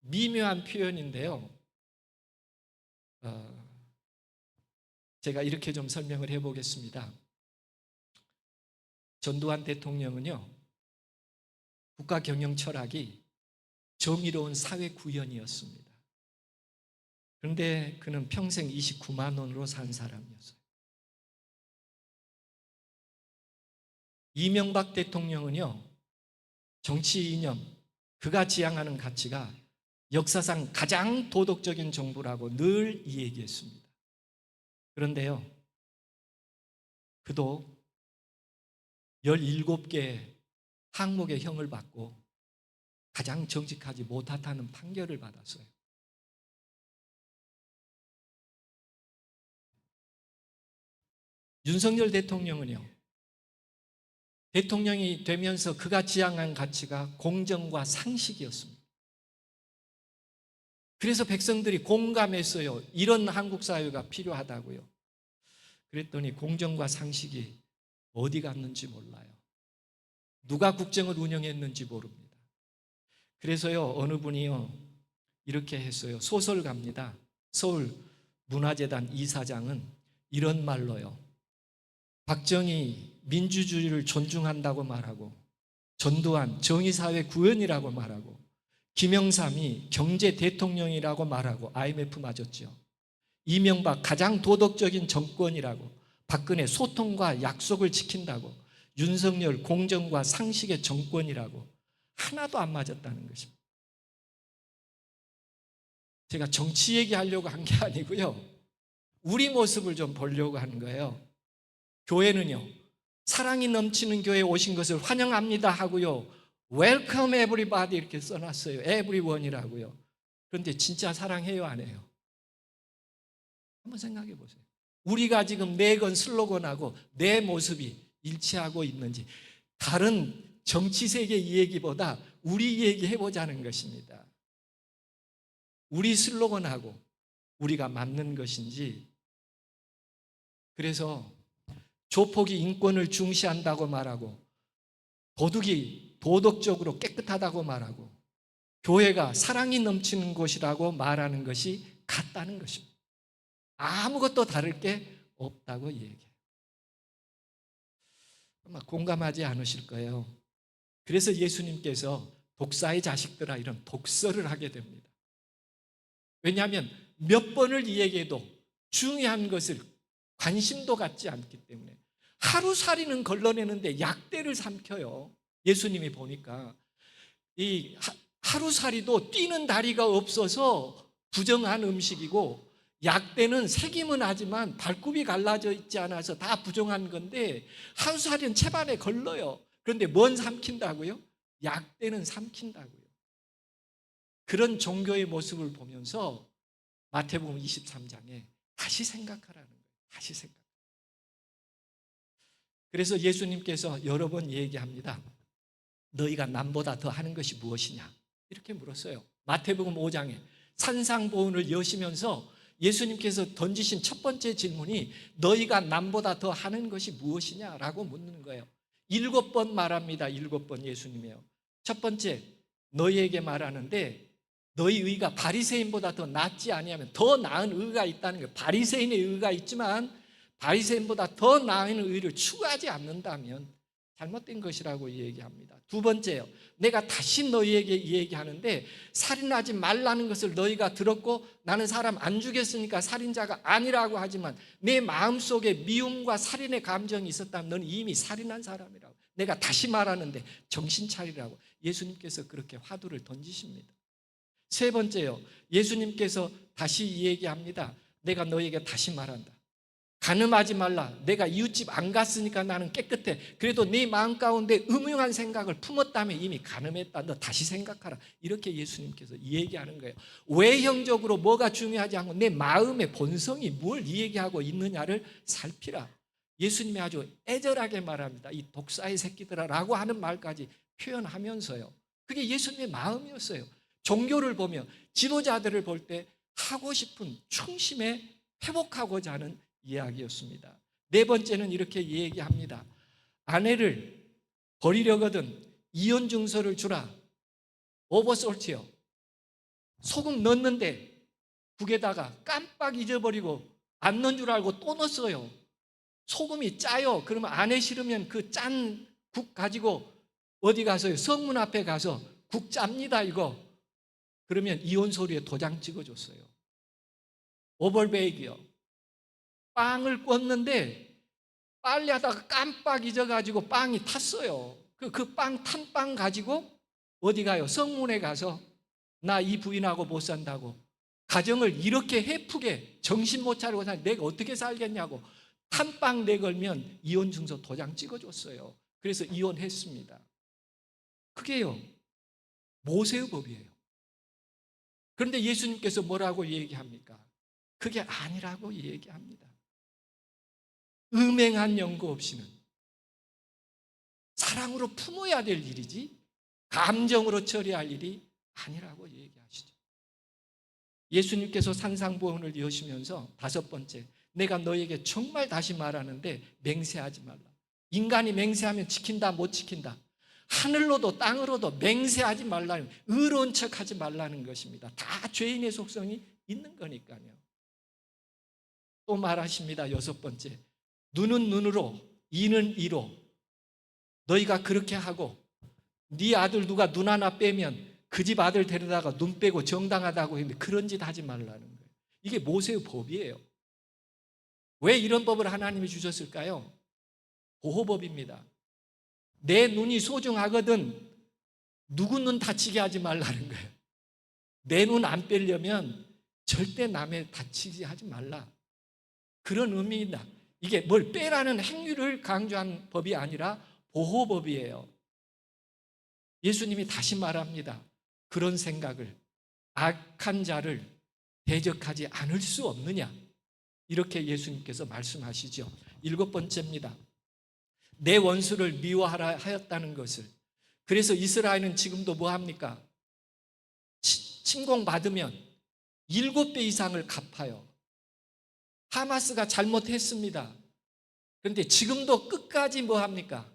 미묘한 표현인데요. 제가 이렇게 좀 설명을 해보겠습니다. 전두환 대통령은요, 국가 경영 철학이 정의로운 사회 구현이었습니다. 그런데 그는 평생 29만 원으로 산 사람이었어요. 이명박 대통령은요, 정치 이념, 그가 지향하는 가치가 역사상 가장 도덕적인 정부라고 늘 얘기했습니다. 그런데요, 그도 17개 항목의 형을 받고 가장 정직하지 못하다는 판결을 받았어요. 윤석열 대통령은요, 대통령이 되면서 그가 지향한 가치가 공정과 상식이었습니다. 그래서 백성들이 공감했어요. 이런 한국 사회가 필요하다고요. 그랬더니 공정과 상식이 어디 갔는지 몰라요. 누가 국정을 운영했는지 모릅니다. 그래서요, 어느 분이요, 이렇게 했어요. 소설가입니다. 서울 문화재단 이사장은 이런 말로요, 박정희 민주주의를 존중한다고 말하고, 전두환 정의사회 구현이라고 말하고, 김영삼이 경제 대통령이라고 말하고, IMF 맞았죠. 이명박 가장 도덕적인 정권이라고, 박근혜 소통과 약속을 지킨다고, 윤석열 공정과 상식의 정권이라고 하나도 안 맞았다는 것입니다. 제가 정치 얘기하려고 한 게 아니고요, 우리 모습을 좀 보려고 하는 거예요. 교회는요, 사랑이 넘치는 교회에 오신 것을 환영합니다 하고요, Welcome everybody 이렇게 써놨어요. Everyone이라고요. 그런데 진짜 사랑해요, 안 해요? 한번 생각해 보세요. 우리가 지금 내건 슬로건하고 내 모습이 일치하고 있는지, 다른 정치 세계 이 얘기보다 우리 얘기 해보자는 것입니다. 우리 슬로건하고 우리가 맞는 것인지. 그래서 조폭이 인권을 중시한다고 말하고, 도둑이 도덕적으로 깨끗하다고 말하고, 교회가 사랑이 넘치는 곳이라고 말하는 것이 같다는 것입니다. 아무것도 다를 게 없다고 얘기해요. 아마 공감하지 않으실 거예요. 그래서 예수님께서 독사의 자식들아 이런 독설을 하게 됩니다. 왜냐하면 몇 번을 얘기해도 중요한 것을 관심도 갖지 않기 때문에. 하루살이는 걸러내는데 약대를 삼켜요. 예수님이 보니까 이 하루살이도 뛰는 다리가 없어서 부정한 음식이고, 약대는 새김은 하지만 발굽이 갈라져 있지 않아서 다 부정한 건데, 하루살이는 채반에 걸러요. 그런데 뭔 삼킨다고요? 약대는 삼킨다고요. 그런 종교의 모습을 보면서 마태복음 23장에 다시 생각하라는 거예요. 다시 생각. 그래서 예수님께서 여러 번 얘기합니다. 너희가 남보다 더 하는 것이 무엇이냐? 이렇게 물었어요. 마태복음 5장에 산상보훈을 여시면서 예수님께서 던지신 첫 번째 질문이 너희가 남보다 더 하는 것이 무엇이냐라고 묻는 거예요. 7번 말합니다. 7번 예수님이요. 첫 번째, 너희에게 말하는데 너희 의가 바리새인보다 더 낫지 아니하면, 더 나은 의가 있다는 거예요. 바리새인의 의가 있지만 바리새인보다 더 나은 의를 추구하지 않는다면 잘못된 것이라고 얘기합니다. 두 번째요, 내가 다시 너희에게 얘기하는데 살인하지 말라는 것을 너희가 들었고 나는 사람 안 죽였으니까 살인자가 아니라고 하지만 내 마음속에 미움과 살인의 감정이 있었다면 너는 이미 살인한 사람이라고. 내가 다시 말하는데 정신 차리라고 예수님께서 그렇게 화두를 던지십니다. 세 번째요, 예수님께서 다시 얘기합니다. 내가 너희에게 다시 말한다. 간음하지 말라. 내가 이웃집 안 갔으니까 나는 깨끗해. 그래도 네 마음 가운데 음흉한 생각을 품었다면 이미 간음했다. 너 다시 생각하라. 이렇게 예수님께서 얘기하는 거예요. 외형적으로 뭐가 중요하지 않고 내 마음의 본성이 뭘 얘기하고 있느냐를 살피라. 예수님이 아주 애절하게 말합니다. 이 독사의 새끼들아라고 하는 말까지 표현하면서요. 그게 예수님의 마음이었어요. 종교를 보며 지도자들을 볼 때 하고 싶은 충심에 회복하고자 하는 이야기였습니다. 네 번째는 이렇게 얘기합니다. 아내를 버리려거든 이혼 증서를 주라. 오버솔트요. 소금 넣었는데 국에다가 깜빡 잊어버리고 안 넣은 줄 알고 또 넣었어요. 소금이 짜요. 그러면 아내 싫으면 그 짠 국 가지고 어디 가서요? 성문 앞에 가서 국 짭니다 이거. 그러면 이혼 서류에 도장 찍어줬어요. 오버베이크요. 빵을 꽂는데 빨래하다가 깜빡 잊어가지고 빵이 탔어요. 그 빵 탄 빵 가지고 어디 가요? 성문에 가서 나 이 부인하고 못 산다고. 가정을 이렇게 해프게 정신 못 차리고 사 내가 어떻게 살겠냐고 탄빵 내걸면 이혼 증서 도장 찍어줬어요. 그래서 이혼했습니다. 그게요 모세의 법이에요. 그런데 예수님께서 뭐라고 얘기합니까? 그게 아니라고 얘기합니다. 음행한 연고 없이는 사랑으로 품어야 될 일이지 감정으로 처리할 일이 아니라고 얘기하시죠. 예수님께서 산상보훈을 여시면서 다섯 번째, 내가 너에게 정말 다시 말하는데 맹세하지 말라. 인간이 맹세하면 지킨다 못 지킨다. 하늘로도 땅으로도 맹세하지 말라는, 의로운 척하지 말라는 것입니다. 다 죄인의 속성이 있는 거니까요. 또 말하십니다. 여섯 번째, 눈은 눈으로 이는 이로. 너희가 그렇게 하고 네 아들 누가 눈 하나 빼면 그 집 아들 데려다가 눈 빼고 정당하다고 했는데 그런 짓 하지 말라는 거예요. 이게 모세의 법이에요. 왜 이런 법을 하나님이 주셨을까요? 보호법입니다. 내 눈이 소중하거든 누구 눈 다치게 하지 말라는 거예요. 내 눈 안 빼려면 절대 남의 다치게 하지 말라. 그런 의미입니다. 이게 뭘 빼라는 행위를 강조한 법이 아니라 보호법이에요. 예수님이 다시 말합니다. 그런 생각을, 악한 자를 대적하지 않을 수 없느냐, 이렇게 예수님께서 말씀하시죠. 일곱 번째입니다. 내 원수를 미워하라 하였다는 것을. 그래서 이스라엘은 지금도 뭐 합니까? 침공받으면 7배 이상을 갚아요. 하마스가 잘못했습니다. 그런데 지금도 끝까지 뭐 합니까?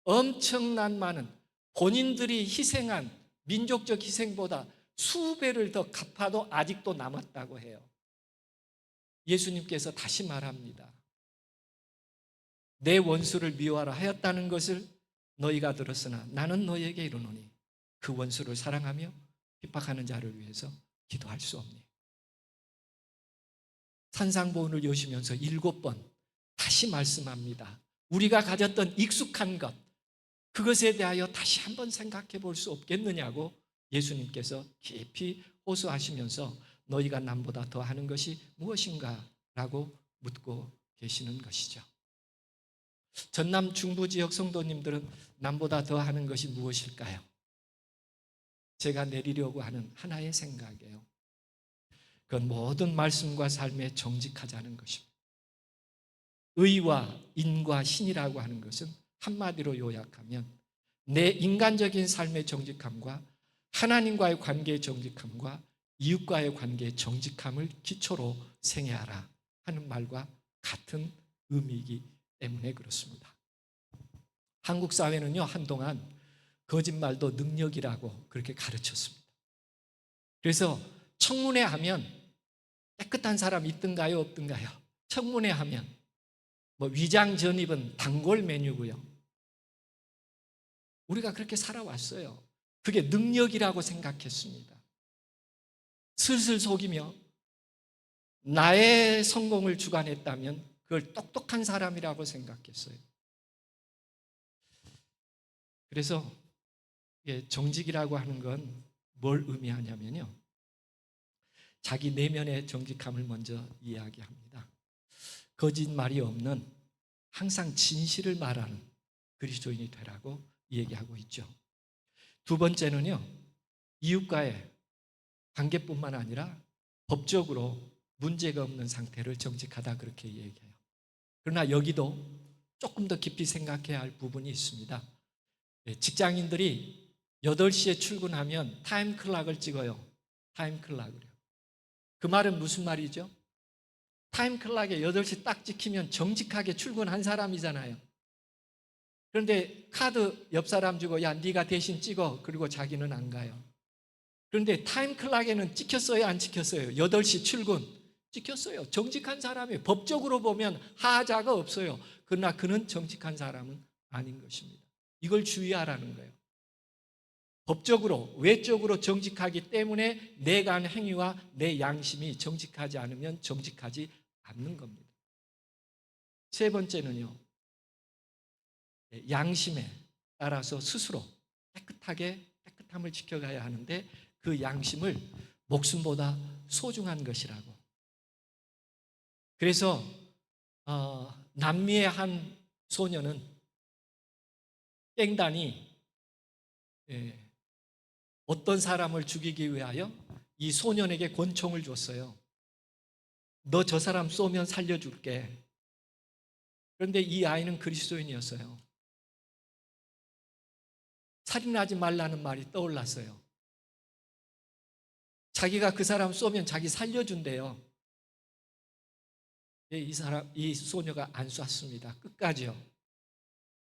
엄청난 많은 본인들이 희생한 민족적 희생보다 수배를 더 갚아도 아직도 남았다고 해요. 예수님께서 다시 말합니다. 내 원수를 미워하라 하였다는 것을 너희가 들었으나 나는 너희에게 이르노니 그 원수를 사랑하며 핍박하는 자를 위해서 기도할 수 없니. 산상보훈을 여시면서 7번 다시 말씀합니다. 우리가 가졌던 익숙한 것, 그것에 대하여 다시 한번 생각해 볼 수 없겠느냐고 예수님께서 깊이 호소하시면서 너희가 남보다 더 하는 것이 무엇인가? 라고 묻고 계시는 것이죠. 전남 중부 지역 성도님들은 남보다 더 하는 것이 무엇일까요? 제가 내리려고 하는 하나의 생각이에요. 그건 모든 말씀과 삶에 정직하자는 것입니다. 의와 인과 신이라고 하는 것은 한마디로 요약하면 내 인간적인 삶의 정직함과 하나님과의 관계의 정직함과 이웃과의 관계의 정직함을 기초로 생애하라 하는 말과 같은 의미이기 때문에 그렇습니다. 한국 사회는요, 한동안 거짓말도 능력이라고 그렇게 가르쳤습니다. 그래서 청문회 하면 깨끗한 사람 있든가요, 없든가요? 청문회 하면 뭐 위장 전입은 단골 메뉴고요. 우리가 그렇게 살아왔어요. 그게 능력이라고 생각했습니다. 슬슬 속이며 나의 성공을 주관했다면 그걸 똑똑한 사람이라고 생각했어요. 그래서 정직이라고 하는 건 뭘 의미하냐면요, 자기 내면의 정직함을 먼저 이야기합니다. 거짓말이 없는 항상 진실을 말하는 그리스도인이 되라고 얘기하고 있죠. 두 번째는요, 이웃과의 관계뿐만 아니라 법적으로 문제가 없는 상태를 정직하다 그렇게 얘기해요. 그러나 여기도 조금 더 깊이 생각해야 할 부분이 있습니다. 직장인들이 8시에 출근하면 타임 클락을 찍어요. 타임 클락을요. 그 말은 무슨 말이죠? 타임 클락에 8시 딱 찍히면 정직하게 출근한 사람이잖아요. 그런데 카드 옆 사람 주고 야 네가 대신 찍어. 그리고 자기는 안 가요. 그런데 타임클락에는 찍혔어요, 안 찍혔어요? 8시 출근 찍혔어요. 정직한 사람이에요. 법적으로 보면 하자가 없어요. 그러나 그는 정직한 사람은 아닌 것입니다. 이걸 주의하라는 거예요. 법적으로, 외적으로 정직하기 때문에 내가 한 행위와 내 양심이 정직하지 않으면 정직하지 않는 겁니다. 세 번째는요, 양심에 따라서 스스로 깨끗함을 지켜가야 하는데 그 양심을 목숨보다 소중한 것이라고. 그래서 남미의 한 소녀는 깽단이 어떤 사람을 죽이기 위하여 이 소년에게 권총을 줬어요. 너 저 사람 쏘면 살려줄게. 그런데 이 아이는 그리스도인이었어요. 살인하지 말라는 말이 떠올랐어요. 자기가 그 사람 쏘면 자기 살려준대요. 이 소녀가 안 쐈습니다. 끝까지요.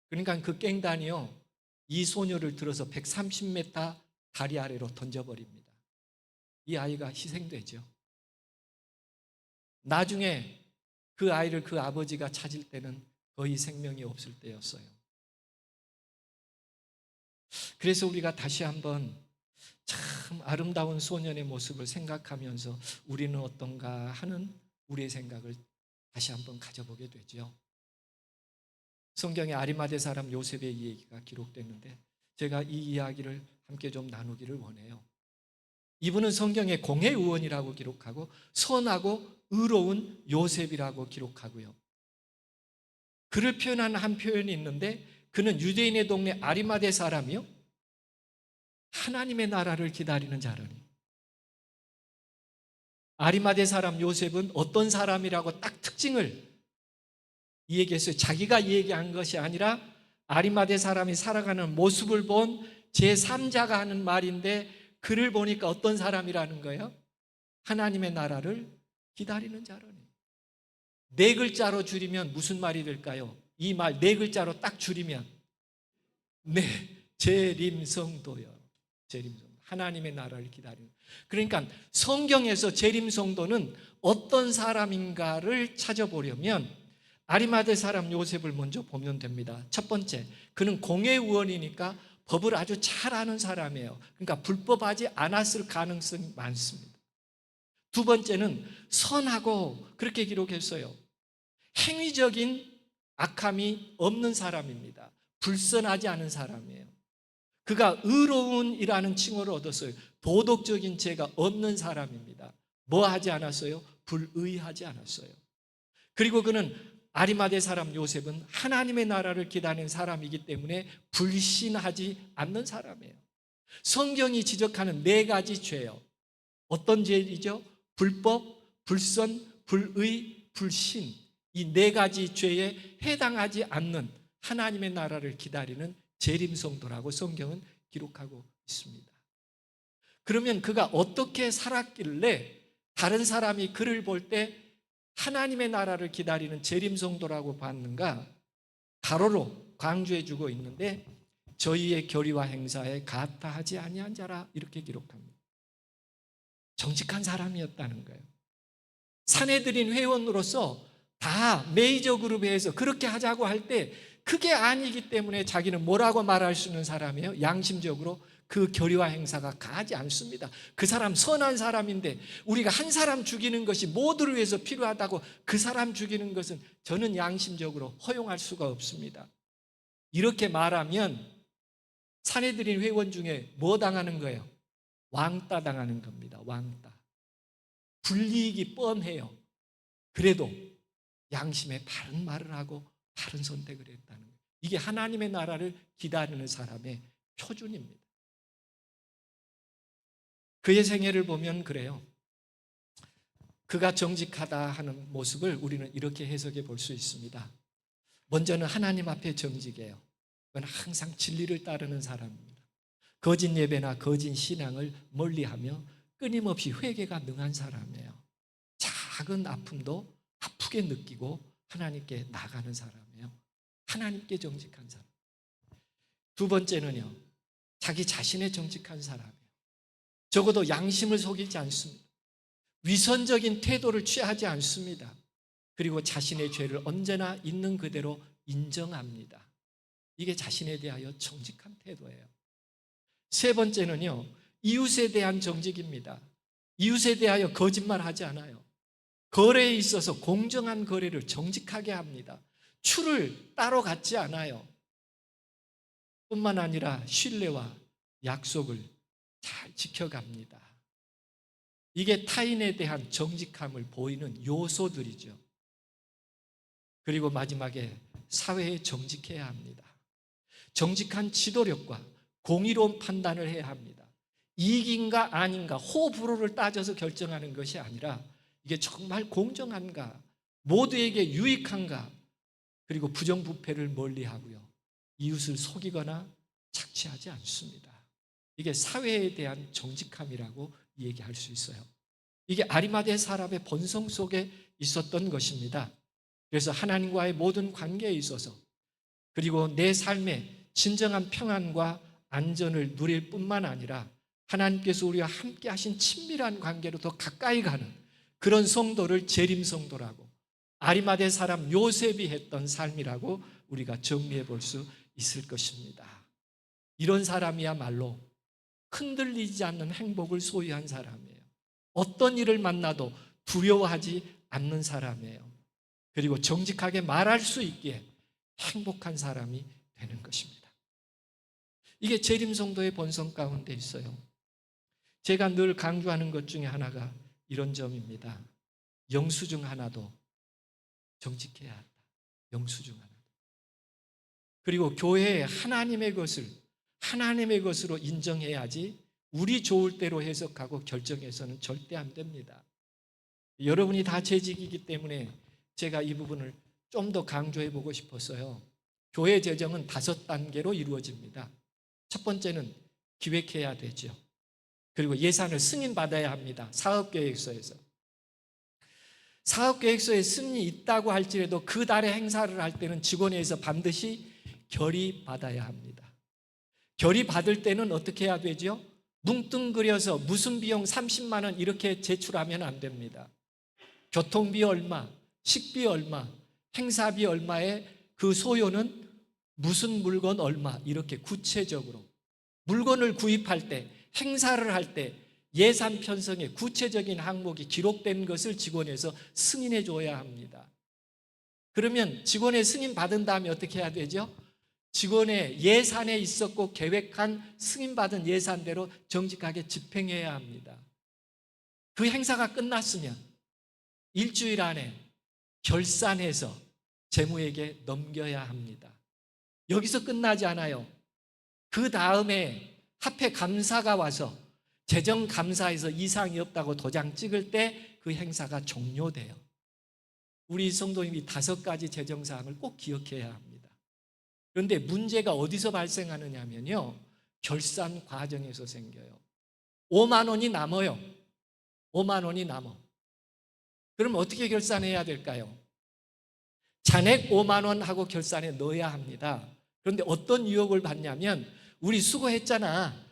그러니까 그 깽단이요, 이 소녀를 들어서 130m 다리 아래로 던져버립니다. 이 아이가 희생되죠. 나중에 그 아이를 그 아버지가 찾을 때는 거의 생명이 없을 때였어요. 그래서 우리가 다시 한번 참 아름다운 소년의 모습을 생각하면서 우리는 어떤가 하는 우리의 생각을 다시 한번 가져보게 되죠. 성경에 아리마대 사람 요셉의 이야기가 기록됐는데 제가 이 이야기를 함께 좀 나누기를 원해요. 이분은 성경에 공회 의원이라고 기록하고 선하고 의로운 요셉이라고 기록하고요. 그를 표현한 한 표현이 있는데 그는 유대인의 동네 아리마대 사람이요, 하나님의 나라를 기다리는 자라니. 아리마대 사람 요셉은 어떤 사람이라고 딱 특징을 얘기했어요. 자기가 얘기한 것이 아니라 아리마대 사람이 살아가는 모습을 본 제3자가 하는 말인데 그를 보니까 어떤 사람이라는 거예요? 하나님의 나라를 기다리는 자라니. 네 글자로 줄이면 무슨 말이 될까요? 이 말 네 글자로 딱 줄이면 네, 재림성도요. 재림성도. 하나님의 나라를 기다리는. 그러니까 성경에서 재림성도는 어떤 사람인가를 찾아보려면 아리마대 사람 요셉을 먼저 보면 됩니다. 첫 번째, 그는 공회의원이니까 법을 아주 잘 아는 사람이에요. 그러니까 불법하지 않았을 가능성이 많습니다. 두 번째는 선하고, 그렇게 기록했어요. 행위적인 악함이 없는 사람입니다. 불선하지 않은 사람이에요. 그가 의로운이라는 칭호를 얻었어요. 도덕적인 죄가 없는 사람입니다. 뭐 하지 않았어요? 불의하지 않았어요. 그리고 그는 아리마대 사람 요셉은 하나님의 나라를 기다리는 사람이기 때문에 불신하지 않는 사람이에요. 성경이 지적하는 네 가지 죄요. 어떤 죄이죠? 불법, 불선, 불의, 불신. 이 네 가지 죄에 해당하지 않는 하나님의 나라를 기다리는 재림성도라고 성경은 기록하고 있습니다. 그러면 그가 어떻게 살았길래 다른 사람이 그를 볼 때 하나님의 나라를 기다리는 재림성도라고 봤는가? 가로로 강조해 주고 있는데 저희의 교리와 행사에 가타하지 아니한 자라, 이렇게 기록합니다. 정직한 사람이었다는 거예요. 사내들인 회원으로서 다 메이저 그룹에서 그렇게 하자고 할 때 그게 아니기 때문에 자기는 뭐라고 말할 수 있는 사람이에요? 양심적으로 그 교리와 행사가 가지 않습니다. 그 사람 선한 사람인데 우리가 한 사람 죽이는 것이 모두를 위해서 필요하다고 그 사람 죽이는 것은 저는 양심적으로 허용할 수가 없습니다. 이렇게 말하면 사내들인 회원 중에 뭐 당하는 거예요? 왕따 당하는 겁니다. 왕따. 불이익이 뻔해요. 그래도 양심에 바른 말을 하고 바른 선택을 했다는 거예요. 이게 하나님의 나라를 기다리는 사람의 표준입니다. 그의 생애를 보면 그래요. 그가 정직하다 하는 모습을 우리는 이렇게 해석해 볼 수 있습니다. 먼저는 하나님 앞에 정직해요. 그건 항상 진리를 따르는 사람입니다. 거짓 예배나 거짓 신앙을 멀리하며 끊임없이 회개가 능한 사람이에요. 작은 아픔도 아프게 느끼고 하나님께 나가는 사람이에요. 하나님께 정직한 사람. 두 번째는요, 자기 자신의 정직한 사람이에요. 적어도 양심을 속이지 않습니다. 위선적인 태도를 취하지 않습니다. 그리고 자신의 죄를 언제나 있는 그대로 인정합니다. 이게 자신에 대하여 정직한 태도예요. 세 번째는요, 이웃에 대한 정직입니다. 이웃에 대하여 거짓말하지 않아요. 거래에 있어서 공정한 거래를 정직하게 합니다. 추를 따로 갖지 않아요. 뿐만 아니라 신뢰와 약속을 잘 지켜갑니다. 이게 타인에 대한 정직함을 보이는 요소들이죠. 그리고 마지막에 사회에 정직해야 합니다. 정직한 지도력과 공의로운 판단을 해야 합니다. 이익인가 아닌가 호불호를 따져서 결정하는 것이 아니라 이게 정말 공정한가, 모두에게 유익한가, 그리고 부정부패를 멀리하고요, 이웃을 속이거나 착취하지 않습니다. 이게 사회에 대한 정직함이라고 얘기할 수 있어요. 이게 아리마대 사람의 본성 속에 있었던 것입니다. 그래서 하나님과의 모든 관계에 있어서, 그리고 내 삶에 진정한 평안과 안전을 누릴 뿐만 아니라 하나님께서 우리와 함께 하신 친밀한 관계로 더 가까이 가는 그런 성도를 재림 성도라고, 아리마대 사람 요셉이 했던 삶이라고 우리가 정리해 볼 수 있을 것입니다. 이런 사람이야말로 흔들리지 않는 행복을 소유한 사람이에요. 어떤 일을 만나도 두려워하지 않는 사람이에요. 그리고 정직하게 말할 수 있기에 행복한 사람이 되는 것입니다. 이게 재림 성도의 본성 가운데 있어요. 제가 늘 강조하는 것 중에 하나가 이런 점입니다. 영수증 하나도 정직해야 한다. 영수증 하나도. 그리고 교회에 하나님의 것을 하나님의 것으로 인정해야지 우리 좋을 대로 해석하고 결정해서는 절대 안 됩니다. 여러분이 다 재직이기 때문에 제가 이 부분을 좀 더 강조해 보고 싶었어요. 교회 재정은 5단계로 이루어집니다. 첫 번째는 기획해야 되죠. 그리고 예산을 승인받아야 합니다. 사업계획서에서. 사업계획서에 승인이 있다고 할지라도 그 달에 행사를 할 때는 직원회에서 반드시 결의받아야 합니다. 결의받을 때는 어떻게 해야 되죠? 뭉뚱그려서 무슨 비용 30만 원 이렇게 제출하면 안 됩니다. 교통비 얼마, 식비 얼마, 행사비 얼마에 그 소요는 무슨 물건 얼마, 이렇게 구체적으로 물건을 구입할 때, 행사를 할 때 예산 편성에 구체적인 항목이 기록된 것을 직원에서 승인해 줘야 합니다. 그러면 직원의 승인 받은 다음에 어떻게 해야 되죠? 직원의 예산에 있었고 계획한 승인받은 예산대로 정직하게 집행해야 합니다. 그 행사가 끝났으면 일주일 안에 결산해서 재무에게 넘겨야 합니다. 여기서 끝나지 않아요. 그 다음에 합회 감사가 와서 재정감사에서 이상이 없다고 도장 찍을 때 그 행사가 종료돼요. 우리 성도님이 5가지 재정사항을 꼭 기억해야 합니다. 그런데 문제가 어디서 발생하느냐 하면요, 결산 과정에서 생겨요. 5만 원이 남아요. 5만 원이 남아. 그럼 어떻게 결산해야 될까요? 잔액 5만 원 하고 결산에 넣어야 합니다. 그런데 어떤 유혹을 받냐면, 우리 수고했잖아,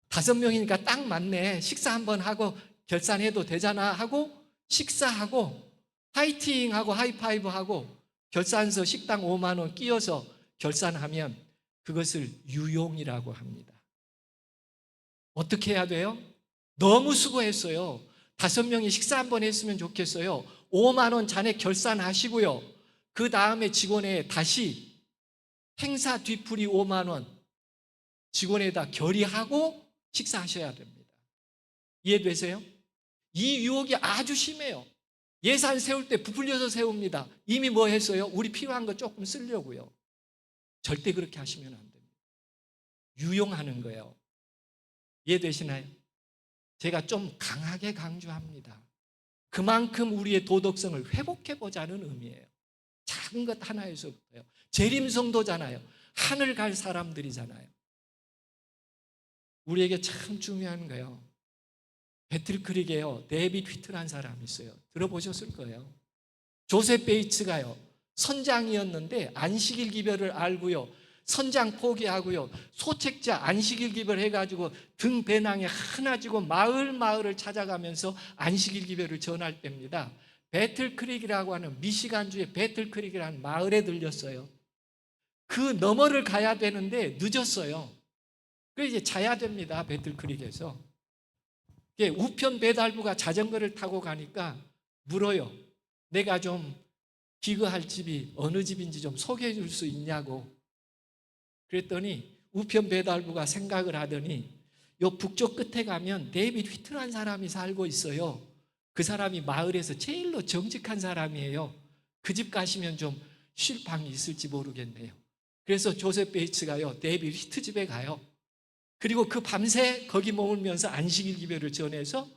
5명이니까 딱 맞네, 식사 한번 하고 결산해도 되잖아 하고 식사하고 파이팅하고 하이파이브하고 결산서 식당 5만 원 끼워서 결산하면 그것을 유용이라고 합니다. 어떻게 해야 돼요? 너무 수고했어요. 5명이 식사 한번 했으면 좋겠어요. 5만 원 잔액 결산하시고요, 그 다음에 직원에 다시 행사 뒤풀이 5만 원 직원에다 결의하고 식사하셔야 됩니다. 이해되세요? 이 유혹이 아주 심해요. 예산 세울 때 부풀려서 세웁니다. 이미 뭐 했어요? 우리 필요한 거 조금 쓰려고요. 절대 그렇게 하시면 안 됩니다. 유용하는 거예요. 이해되시나요? 제가 좀 강하게 강조합니다. 그만큼 우리의 도덕성을 회복해 보자는 의미예요. 작은 것 하나에서부터요. 재림성도잖아요. 하늘 갈 사람들이잖아요. 우리에게 참 중요한 거예요. 배틀크릭에요, 데이빗 휘트라는 사람이 있어요. 들어보셨을 거예요. 조셉 베이츠가요, 선장이었는데 안식일 기별을 알고요, 선장 포기하고요, 소책자 안식일 기별 해가지고 등 배낭에 하나 지고 마을을 찾아가면서 안식일 기별을 전할 때입니다. 배틀크릭이라고 하는 미시간주의 배틀크릭이라는 마을에 들렸어요. 그 너머를 가야 되는데 늦었어요. 그래서 이제 자야 됩니다. 배틀크릭에서. 우편 배달부가 자전거를 타고 가니까 물어요. 내가 좀 기거할 집이 어느 집인지 좀 소개해 줄 수 있냐고. 그랬더니 우편 배달부가 생각을 하더니 요 북쪽 끝에 가면 데이빗 휘트라는 사람이 살고 있어요. 그 사람이 마을에서 제일로 정직한 사람이에요. 그 집 가시면 좀 쉴 방이 있을지 모르겠네요. 그래서 조셉 베이츠가요, 데이빗 휘트 집에 가요. 그리고 그 밤새 거기 머물면서 안식일 기별을 전해서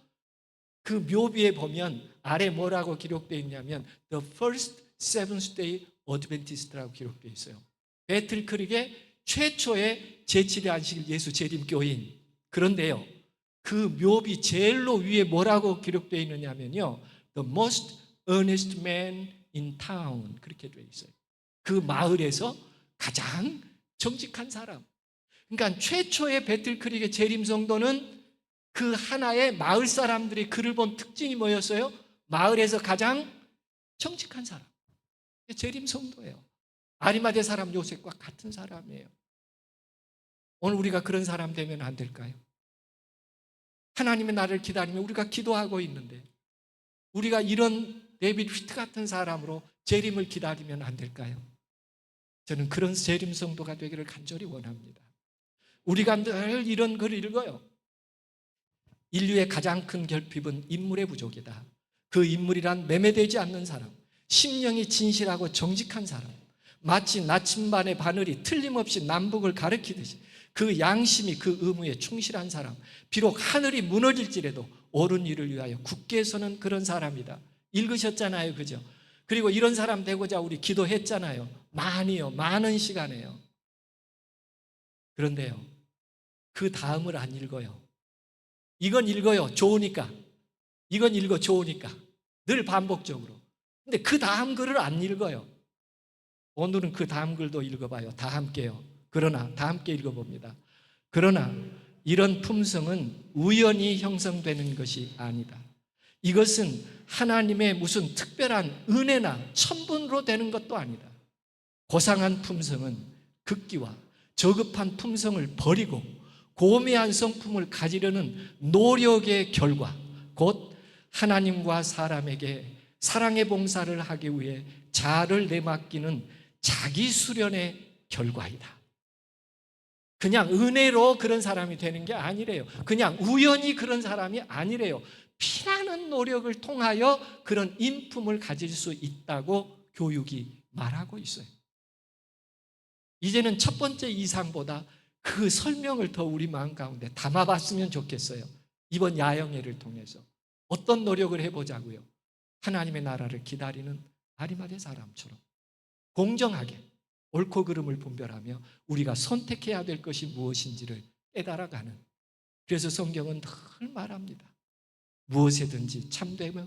그 묘비에 보면 아래 뭐라고 기록되어 있냐면 The First Seventh Day Adventist라고 기록되어 있어요. 배틀크릭의 최초의 제7일 안식일 예수 재림교인. 그런데요, 그 묘비 제일로 위에 뭐라고 기록되어 있느냐면요, The most earnest man in town, 그렇게 되어 있어요. 그 마을에서 가장 정직한 사람. 그러니까 최초의 배틀크릭의 재림성도는 그 하나의 마을 사람들이 그를 본 특징이 뭐였어요? 마을에서 가장 정직한 사람. 재림성도예요. 아리마대 사람 요셉과 같은 사람이에요. 오늘 우리가 그런 사람 되면 안 될까요? 하나님의 나를 기다리며 우리가 기도하고 있는데 우리가 이런 데이빗 휘트 같은 사람으로 재림을 기다리면 안 될까요? 저는 그런 재림성도가 되기를 간절히 원합니다. 우리가 늘 이런 글을 읽어요. 인류의 가장 큰 결핍은 인물의 부족이다. 그 인물이란 매매되지 않는 사람, 심령이 진실하고 정직한 사람, 마치 나침반의 바늘이 틀림없이 남북을 가리키듯이 그 양심이 그 의무에 충실한 사람, 비록 하늘이 무너질지라도 옳은 일을 위하여 굳게 서는 그런 사람이다. 읽으셨잖아요, 그죠? 그리고 이런 사람 되고자 우리 기도했잖아요. 많은 시간에요. 그런데요, 그 다음을 안 읽어요. 이건 읽어요, 좋으니까. 이건 읽어, 좋으니까. 늘 반복적으로. 근데 그 다음 글을 안 읽어요. 오늘은 그 다음 글도 읽어봐요. 다 함께요. 그러나 다 함께 읽어봅니다. 그러나 이런 품성은 우연히 형성되는 것이 아니다. 이것은 하나님의 무슨 특별한 은혜나 천분으로 되는 것도 아니다. 고상한 품성은 극기와 저급한 품성을 버리고 고매한 성품을 가지려는 노력의 결과, 곧 하나님과 사람에게 사랑의 봉사를 하기 위해 자아를 내맡기는 자기 수련의 결과이다. 그냥 은혜로 그런 사람이 되는 게 아니래요. 그냥 우연히 그런 사람이 아니래요. 피나는 노력을 통하여 그런 인품을 가질 수 있다고 교육이 말하고 있어요. 이제는 첫 번째 이상보다 그 설명을 더 우리 마음 가운데 담아봤으면 좋겠어요. 이번 야영회를 통해서 어떤 노력을 해보자고요. 하나님의 나라를 기다리는 아리마대 사람처럼 공정하게 옳고 그름을 분별하며 우리가 선택해야 될 것이 무엇인지를 깨달아가는. 그래서 성경은 늘 말합니다. 무엇에든지 참되며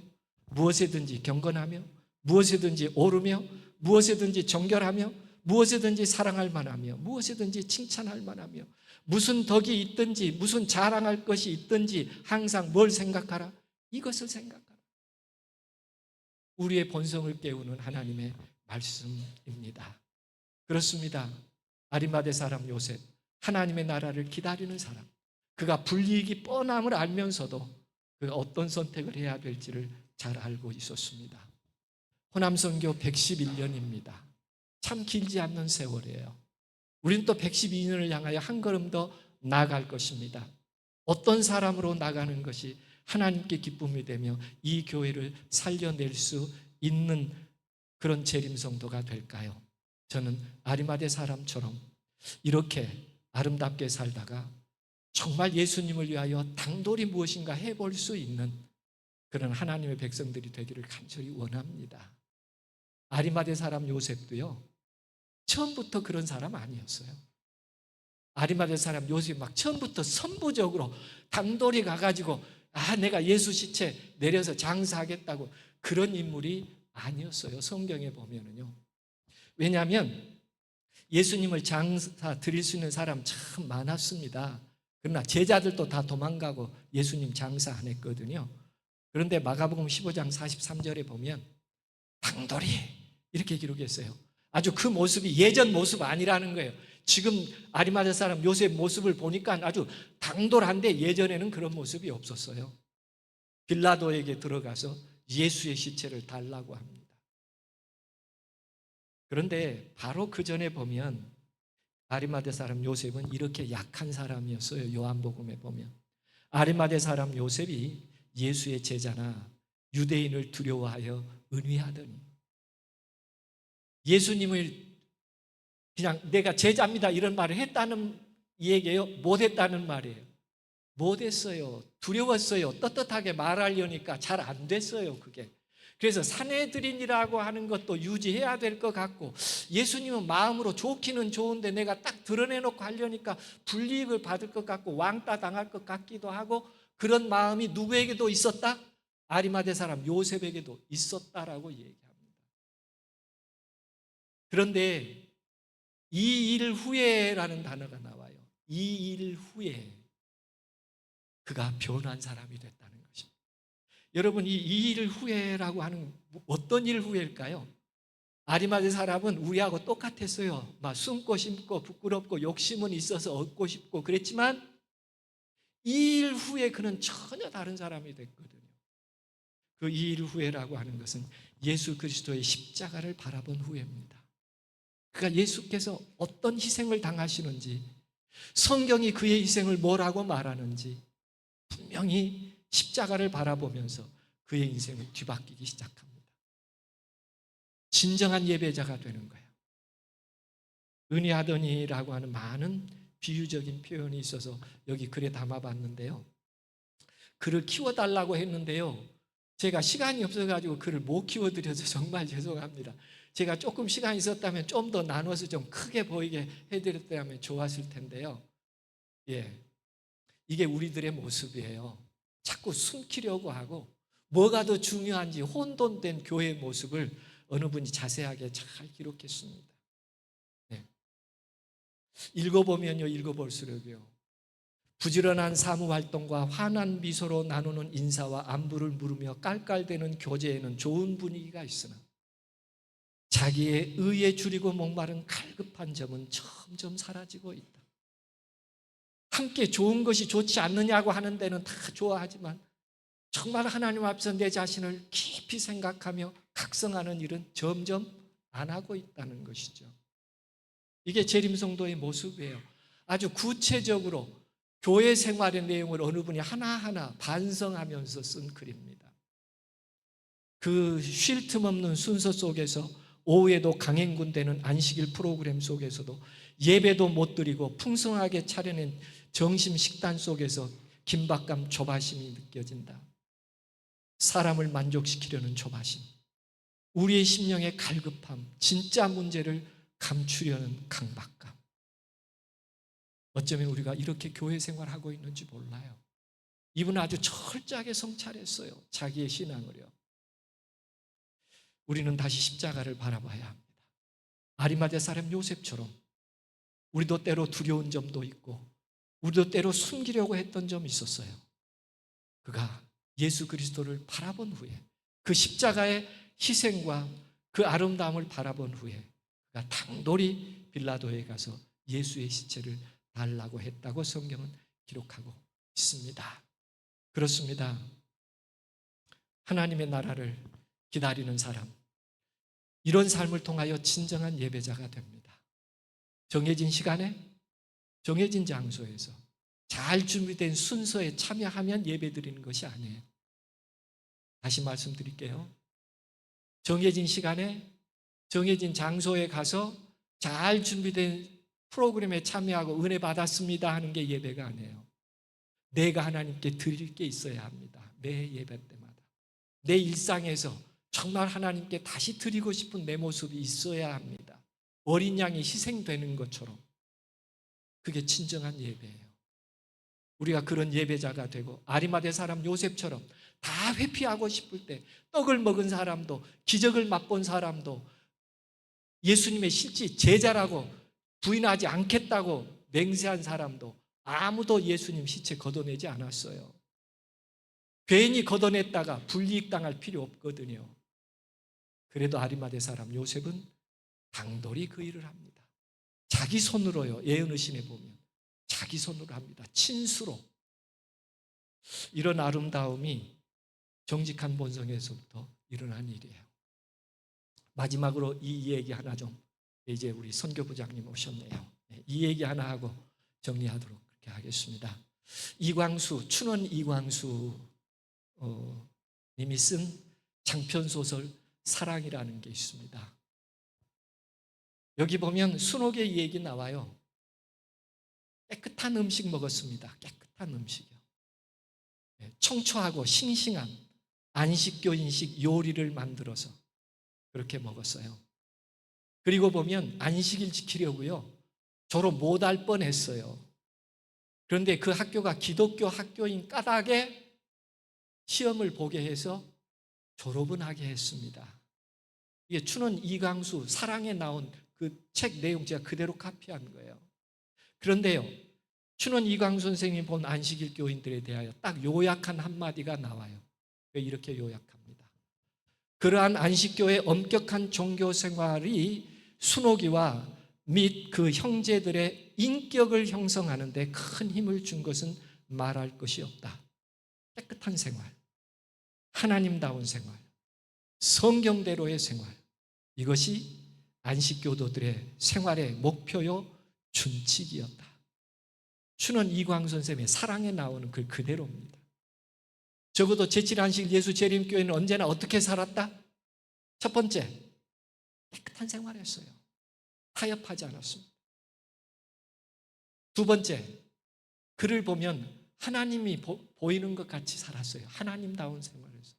무엇에든지 경건하며 무엇에든지 오르며 무엇에든지 정결하며 무엇에든지 사랑할 만하며 무엇에든지 칭찬할 만하며 무슨 덕이 있든지 무슨 자랑할 것이 있든지 항상 뭘 생각하라? 이것을 생각하라. 우리의 본성을 깨우는 하나님의 말씀입니다. 그렇습니다. 아리마대 사람 요셉, 하나님의 나라를 기다리는 사람, 그가 불이익이 뻔함을 알면서도 그가 어떤 선택을 해야 될지를 잘 알고 있었습니다. 호남선교 111년입니다. 참 길지 않는 세월이에요. 우리는 또 112년을 향하여 한 걸음 더 나아갈 것입니다. 어떤 사람으로 나가는 것이 하나님께 기쁨이 되며 이 교회를 살려낼 수 있는 그런 재림성도가 될까요? 저는 아리마대 사람처럼 이렇게 아름답게 살다가 정말 예수님을 위하여 당돌이 무엇인가 해볼 수 있는 그런 하나님의 백성들이 되기를 간절히 원합니다. 아리마대 사람 요셉도요, 처음부터 그런 사람 아니었어요. 아리마대 사람 요셉이 막 처음부터 선부적으로 당돌이 가가지고 내가 예수 시체 내려서 장사하겠다고 그런 인물이 아니었어요. 성경에 보면은요. 왜냐하면 예수님을 장사 드릴 수 있는 사람 참 많았습니다. 그러나 제자들도 다 도망가고 예수님 장사 안 했거든요. 그런데 마가복음 15장 43절에 보면 당돌이 이렇게 기록했어요. 아주 그 모습이 예전 모습 아니라는 거예요. 지금 아리마대 사람 요셉 모습을 보니까 아주 당돌한데 예전에는 그런 모습이 없었어요. 빌라도에게 들어가서 예수의 시체를 달라고 합니다. 그런데 바로 그 전에 보면 아리마대 사람 요셉은 이렇게 약한 사람이었어요. 요한복음에 보면 아리마대 사람 요셉이 예수의 제자나 유대인을 두려워하여 은휘하더니 예수님을 그냥 내가 제자입니다 이런 말을 했다는 얘기예요? 못했다는 말이에요? 못했어요. 두려웠어요. 떳떳하게 말하려니까 잘 안 됐어요. 그게. 그래서 사내들인이라고 하는 것도 유지해야 될 것 같고 예수님은 마음으로 좋기는 좋은데 내가 딱 드러내놓고 하려니까 불이익을 받을 것 같고 왕따 당할 것 같기도 하고 그런 마음이 누구에게도 있었다? 아리마대 사람 요셉에게도 있었다라고 얘기합니다. 그런데 이 일 후에라는 단어가 나와요. 이 일 후에 그가 변한 사람이 됐다는 것입니다. 여러분 이 일 후에라고 하는 어떤 일 후일까요? 아리마대 사람은 우리하고 똑같았어요. 막 숨고 심고 부끄럽고 욕심은 있어서 얻고 싶고 그랬지만 이 일 후에 그는 전혀 다른 사람이 됐거든요. 그 이 일 후에라고 하는 것은 예수 그리스도의 십자가를 바라본 후에입니다. 그러니까 예수께서 어떤 희생을 당하시는지 성경이 그의 희생을 뭐라고 말하는지 분명히 십자가를 바라보면서 그의 인생을 뒤바뀌기 시작합니다. 진정한 예배자가 되는 거예요. 은혜하더니라고 하는 많은 비유적인 표현이 있어서 여기 글에 담아봤는데요. 글을 키워달라고 했는데요. 제가 시간이 없어가지고 글을 못 키워드려서 정말 죄송합니다. 제가 조금 시간이 있었다면 좀 더 나눠서 좀 크게 보이게 해드렸다면 좋았을 텐데요. 예, 이게 우리들의 모습이에요. 자꾸 숨기려고 하고 뭐가 더 중요한지 혼돈된 교회의 모습을 어느 분이 자세하게 잘 기록했습니다. 네. 읽어보면요, 읽어볼수록요. 부지런한 사무활동과 환한 미소로 나누는 인사와 안부를 물으며 깔깔대는 교제에는 좋은 분위기가 있으나 자기의 의에 줄이고 목마른 갈급한 점은 점점 사라지고 있다. 함께 좋은 것이 좋지 않느냐고 하는 데는 다 좋아하지만 정말 하나님 앞에서 내 자신을 깊이 생각하며 각성하는 일은 점점 안 하고 있다는 것이죠. 이게 재림성도의 모습이에요. 아주 구체적으로 교회 생활의 내용을 어느 분이 하나하나 반성하면서 쓴 글입니다. 그 쉴 틈 없는 순서 속에서 오후에도 강행군되는 안식일 프로그램 속에서도 예배도 못 드리고 풍성하게 차려낸 정심 식단 속에서 긴박감 조바심이 느껴진다. 사람을 만족시키려는 조바심, 우리의 심령의 갈급함, 진짜 문제를 감추려는 강박감. 어쩌면 우리가 이렇게 교회 생활하고 있는지 몰라요. 이분은 아주 철저하게 성찰했어요. 자기의 신앙을요. 우리는 다시 십자가를 바라봐야 합니다. 아리마대 사람 요셉처럼 우리도 때로 두려운 점도 있고 우리도 때로 숨기려고 했던 점이 있었어요. 그가 예수 그리스도를 바라본 후에 그 십자가의 희생과 그 아름다움을 바라본 후에 그가 당돌이 빌라도에 가서 예수의 시체를 달라고 했다고 성경은 기록하고 있습니다. 그렇습니다. 하나님의 나라를 기다리는 사람, 이런 삶을 통하여 진정한 예배자가 됩니다. 정해진 시간에 정해진 장소에서 잘 준비된 순서에 참여하면 예배드리는 것이 아니에요. 다시 말씀드릴게요. 정해진 시간에 정해진 장소에 가서 잘 준비된 프로그램에 참여하고 은혜 받았습니다 하는 게 예배가 아니에요. 내가 하나님께 드릴 게 있어야 합니다. 매 예배 때마다. 내 일상에서 정말 하나님께 다시 드리고 싶은 내 모습이 있어야 합니다. 어린 양이 희생되는 것처럼. 그게 진정한 예배예요. 우리가 그런 예배자가 되고 아리마대 사람 요셉처럼 다 회피하고 싶을 때 떡을 먹은 사람도 기적을 맛본 사람도 예수님의 실제 제자라고 부인하지 않겠다고 맹세한 사람도 아무도 예수님 시체 걷어내지 않았어요. 괜히 걷어냈다가 불이익당할 필요 없거든요. 그래도 아리마대 사람 요셉은 당돌이 그 일을 합니다. 자기 손으로요. 예언의신에 보면 자기 손으로 합니다. 친수로. 이런 아름다움이 정직한 본성에서부터 일어난 일이에요. 마지막으로 이 얘기 하나 좀, 이제 우리 선교부장님 오셨네요. 이 얘기 하나 하고 정리하도록 그렇게 하겠습니다. 춘원 이광수 님이 쓴 장편소설 사랑이라는 게 있습니다. 여기 보면 순옥의 얘기 나와요. 깨끗한 음식 먹었습니다. 깨끗한 음식이요. 청초하고 싱싱한 안식교인식 요리를 만들어서 그렇게 먹었어요. 그리고 보면 안식일 지키려고요. 졸업 못할 뻔했어요. 그런데 그 학교가 기독교 학교인 까닭에 시험을 보게 해서 졸업은 하게 했습니다. 이게 춘원 이광수 사랑에 나온 그 책 내용 제가 그대로 카피한 거예요. 그런데요, 춘원 이광수 선생님이 본 안식일 교인들에 대하여 딱 요약한 한마디가 나와요. 이렇게 요약합니다. 그러한 안식교의 엄격한 종교 생활이 순옥이와 및 그 형제들의 인격을 형성하는 데 큰 힘을 준 것은 말할 것이 없다. 깨끗한 생활, 하나님다운 생활, 성경대로의 생활, 이것이 안식교도들의 생활의 목표요 준칙이었다. 춘원 이광 선생님의 사랑에 나오는 글 그대로입니다. 적어도 제7안식 예수 재림교회는 언제나 어떻게 살았다? 첫 번째, 깨끗한 생활했어요. 타협하지 않았습니다. 두 번째, 글을 보면 하나님이 보이는 것 같이 살았어요. 하나님다운 생활했어요.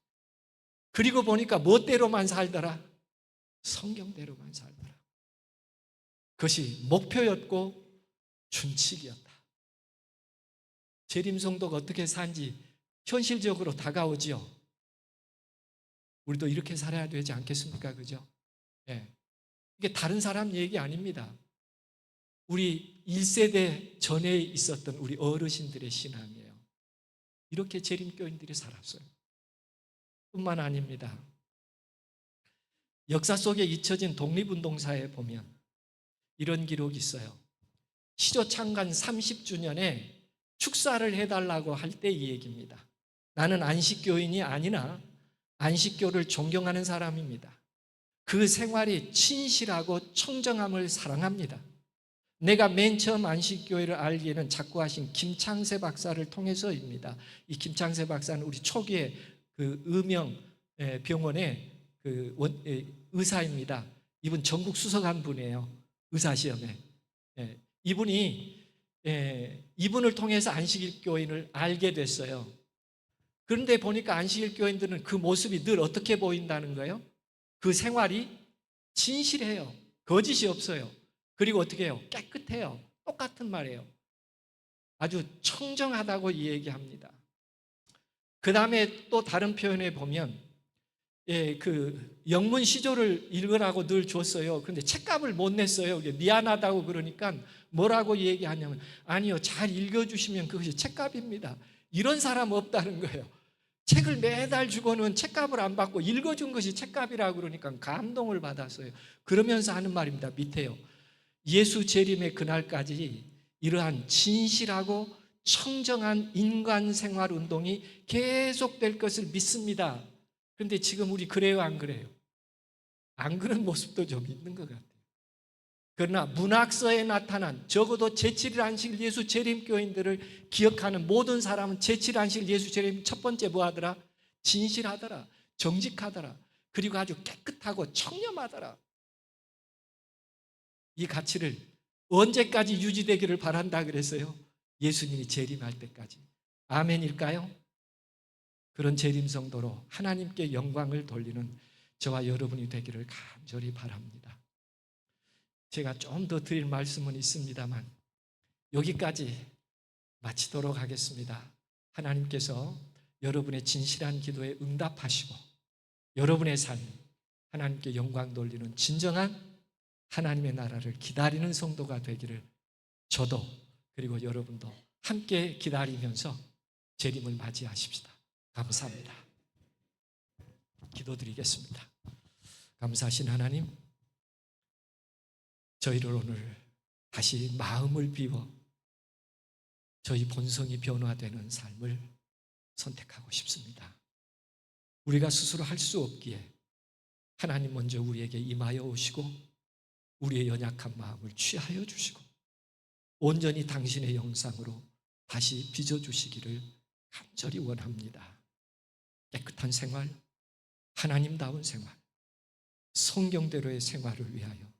그리고 보니까 멋대로만 살더라? 성경대로만 살더라. 그것이 목표였고 준칙이었다. 재림성도가 어떻게 사는지 현실적으로 다가오지요. 우리도 이렇게 살아야 되지 않겠습니까? 그죠? 네. 이게 다른 사람 얘기 아닙니다. 우리 1세대 전에 있었던 우리 어르신들의 신앙이에요. 이렇게 재림교인들이 살았어요. 뿐만 아닙니다. 역사 속에 잊혀진 독립운동사에 보면 이런 기록이 있어요. 시조창간 30주년에 축사를 해달라고 할 때 이 얘기입니다. 나는 안식교인이 아니나 안식교를 존경하는 사람입니다. 그 생활이 진실하고 청정함을 사랑합니다. 내가 맨 처음 안식교회를 알기에는 작고하신 김창세 박사를 통해서입니다. 이 김창세 박사는 우리 초기에 그 의명 병원의 그 의사입니다. 이분 전국 수석한 분이에요. 의사시험에. 이분을 통해서 안식일 교인을 알게 됐어요. 그런데 보니까 안식일 교인들은 그 모습이 늘 어떻게 보인다는 거예요? 그 생활이 진실해요. 거짓이 없어요. 그리고 어떻게 해요? 깨끗해요. 똑같은 말이에요. 아주 청정하다고 이 얘기합니다. 그 다음에 또 다른 표현에 보면 그 영문 시조를 읽으라고 늘 줬어요. 그런데 책값을 못 냈어요. 미안하다고 그러니까 뭐라고 얘기하냐면 아니요, 잘 읽어주시면 그것이 책값입니다. 이런 사람 없다는 거예요. 책을 매달 주고는 책값을 안 받고 읽어준 것이 책값이라고 그러니까 감동을 받았어요. 그러면서 하는 말입니다. 밑에요. 예수 재림의 그날까지 이러한 진실하고 청정한 인간 생활 운동이 계속될 것을 믿습니다. 그런데 지금 우리 그래요, 안 그래요? 안 그런 모습도 좀 있는 것 같아요. 그러나 문학서에 나타난 적어도 제7일 안식일 예수 재림교인들을 기억하는 모든 사람은 제7일 안식일 예수 재림 첫 번째 뭐 하더라? 진실하더라, 정직하더라, 그리고 아주 깨끗하고 청렴하더라. 이 가치를 언제까지 유지되기를 바란다 그랬어요? 예수님이 재림할 때까지. 아멘일까요? 그런 재림 성도로 하나님께 영광을 돌리는 저와 여러분이 되기를 간절히 바랍니다. 제가 좀 더 드릴 말씀은 있습니다만 여기까지 마치도록 하겠습니다. 하나님께서 여러분의 진실한 기도에 응답하시고 여러분의 삶 하나님께 영광 돌리는 진정한 하나님의 나라를 기다리는 성도가 되기를 저도 그리고 여러분도 함께 기다리면서 재림을 맞이하십시다. 감사합니다. 기도드리겠습니다. 감사하신 하나님, 저희를 오늘 다시 마음을 비워 저희 본성이 변화되는 삶을 선택하고 싶습니다. 우리가 스스로 할 수 없기에 하나님 먼저 우리에게 임하여 오시고 우리의 연약한 마음을 취하여 주시고 온전히 당신의 형상으로 다시 빚어주시기를 간절히 원합니다. 깨끗한 생활, 하나님다운 생활, 성경대로의 생활을 위하여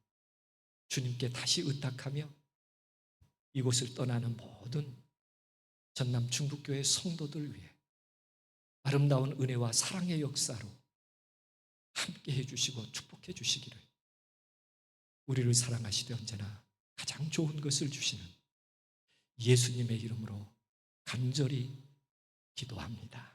주님께 다시 의탁하며 이곳을 떠나는 모든 전남 충북교회 성도들 위해 아름다운 은혜와 사랑의 역사로 함께 해주시고 축복해 주시기를 우리를 사랑하시되 언제나 가장 좋은 것을 주시는 예수님의 이름으로 간절히 기도합니다.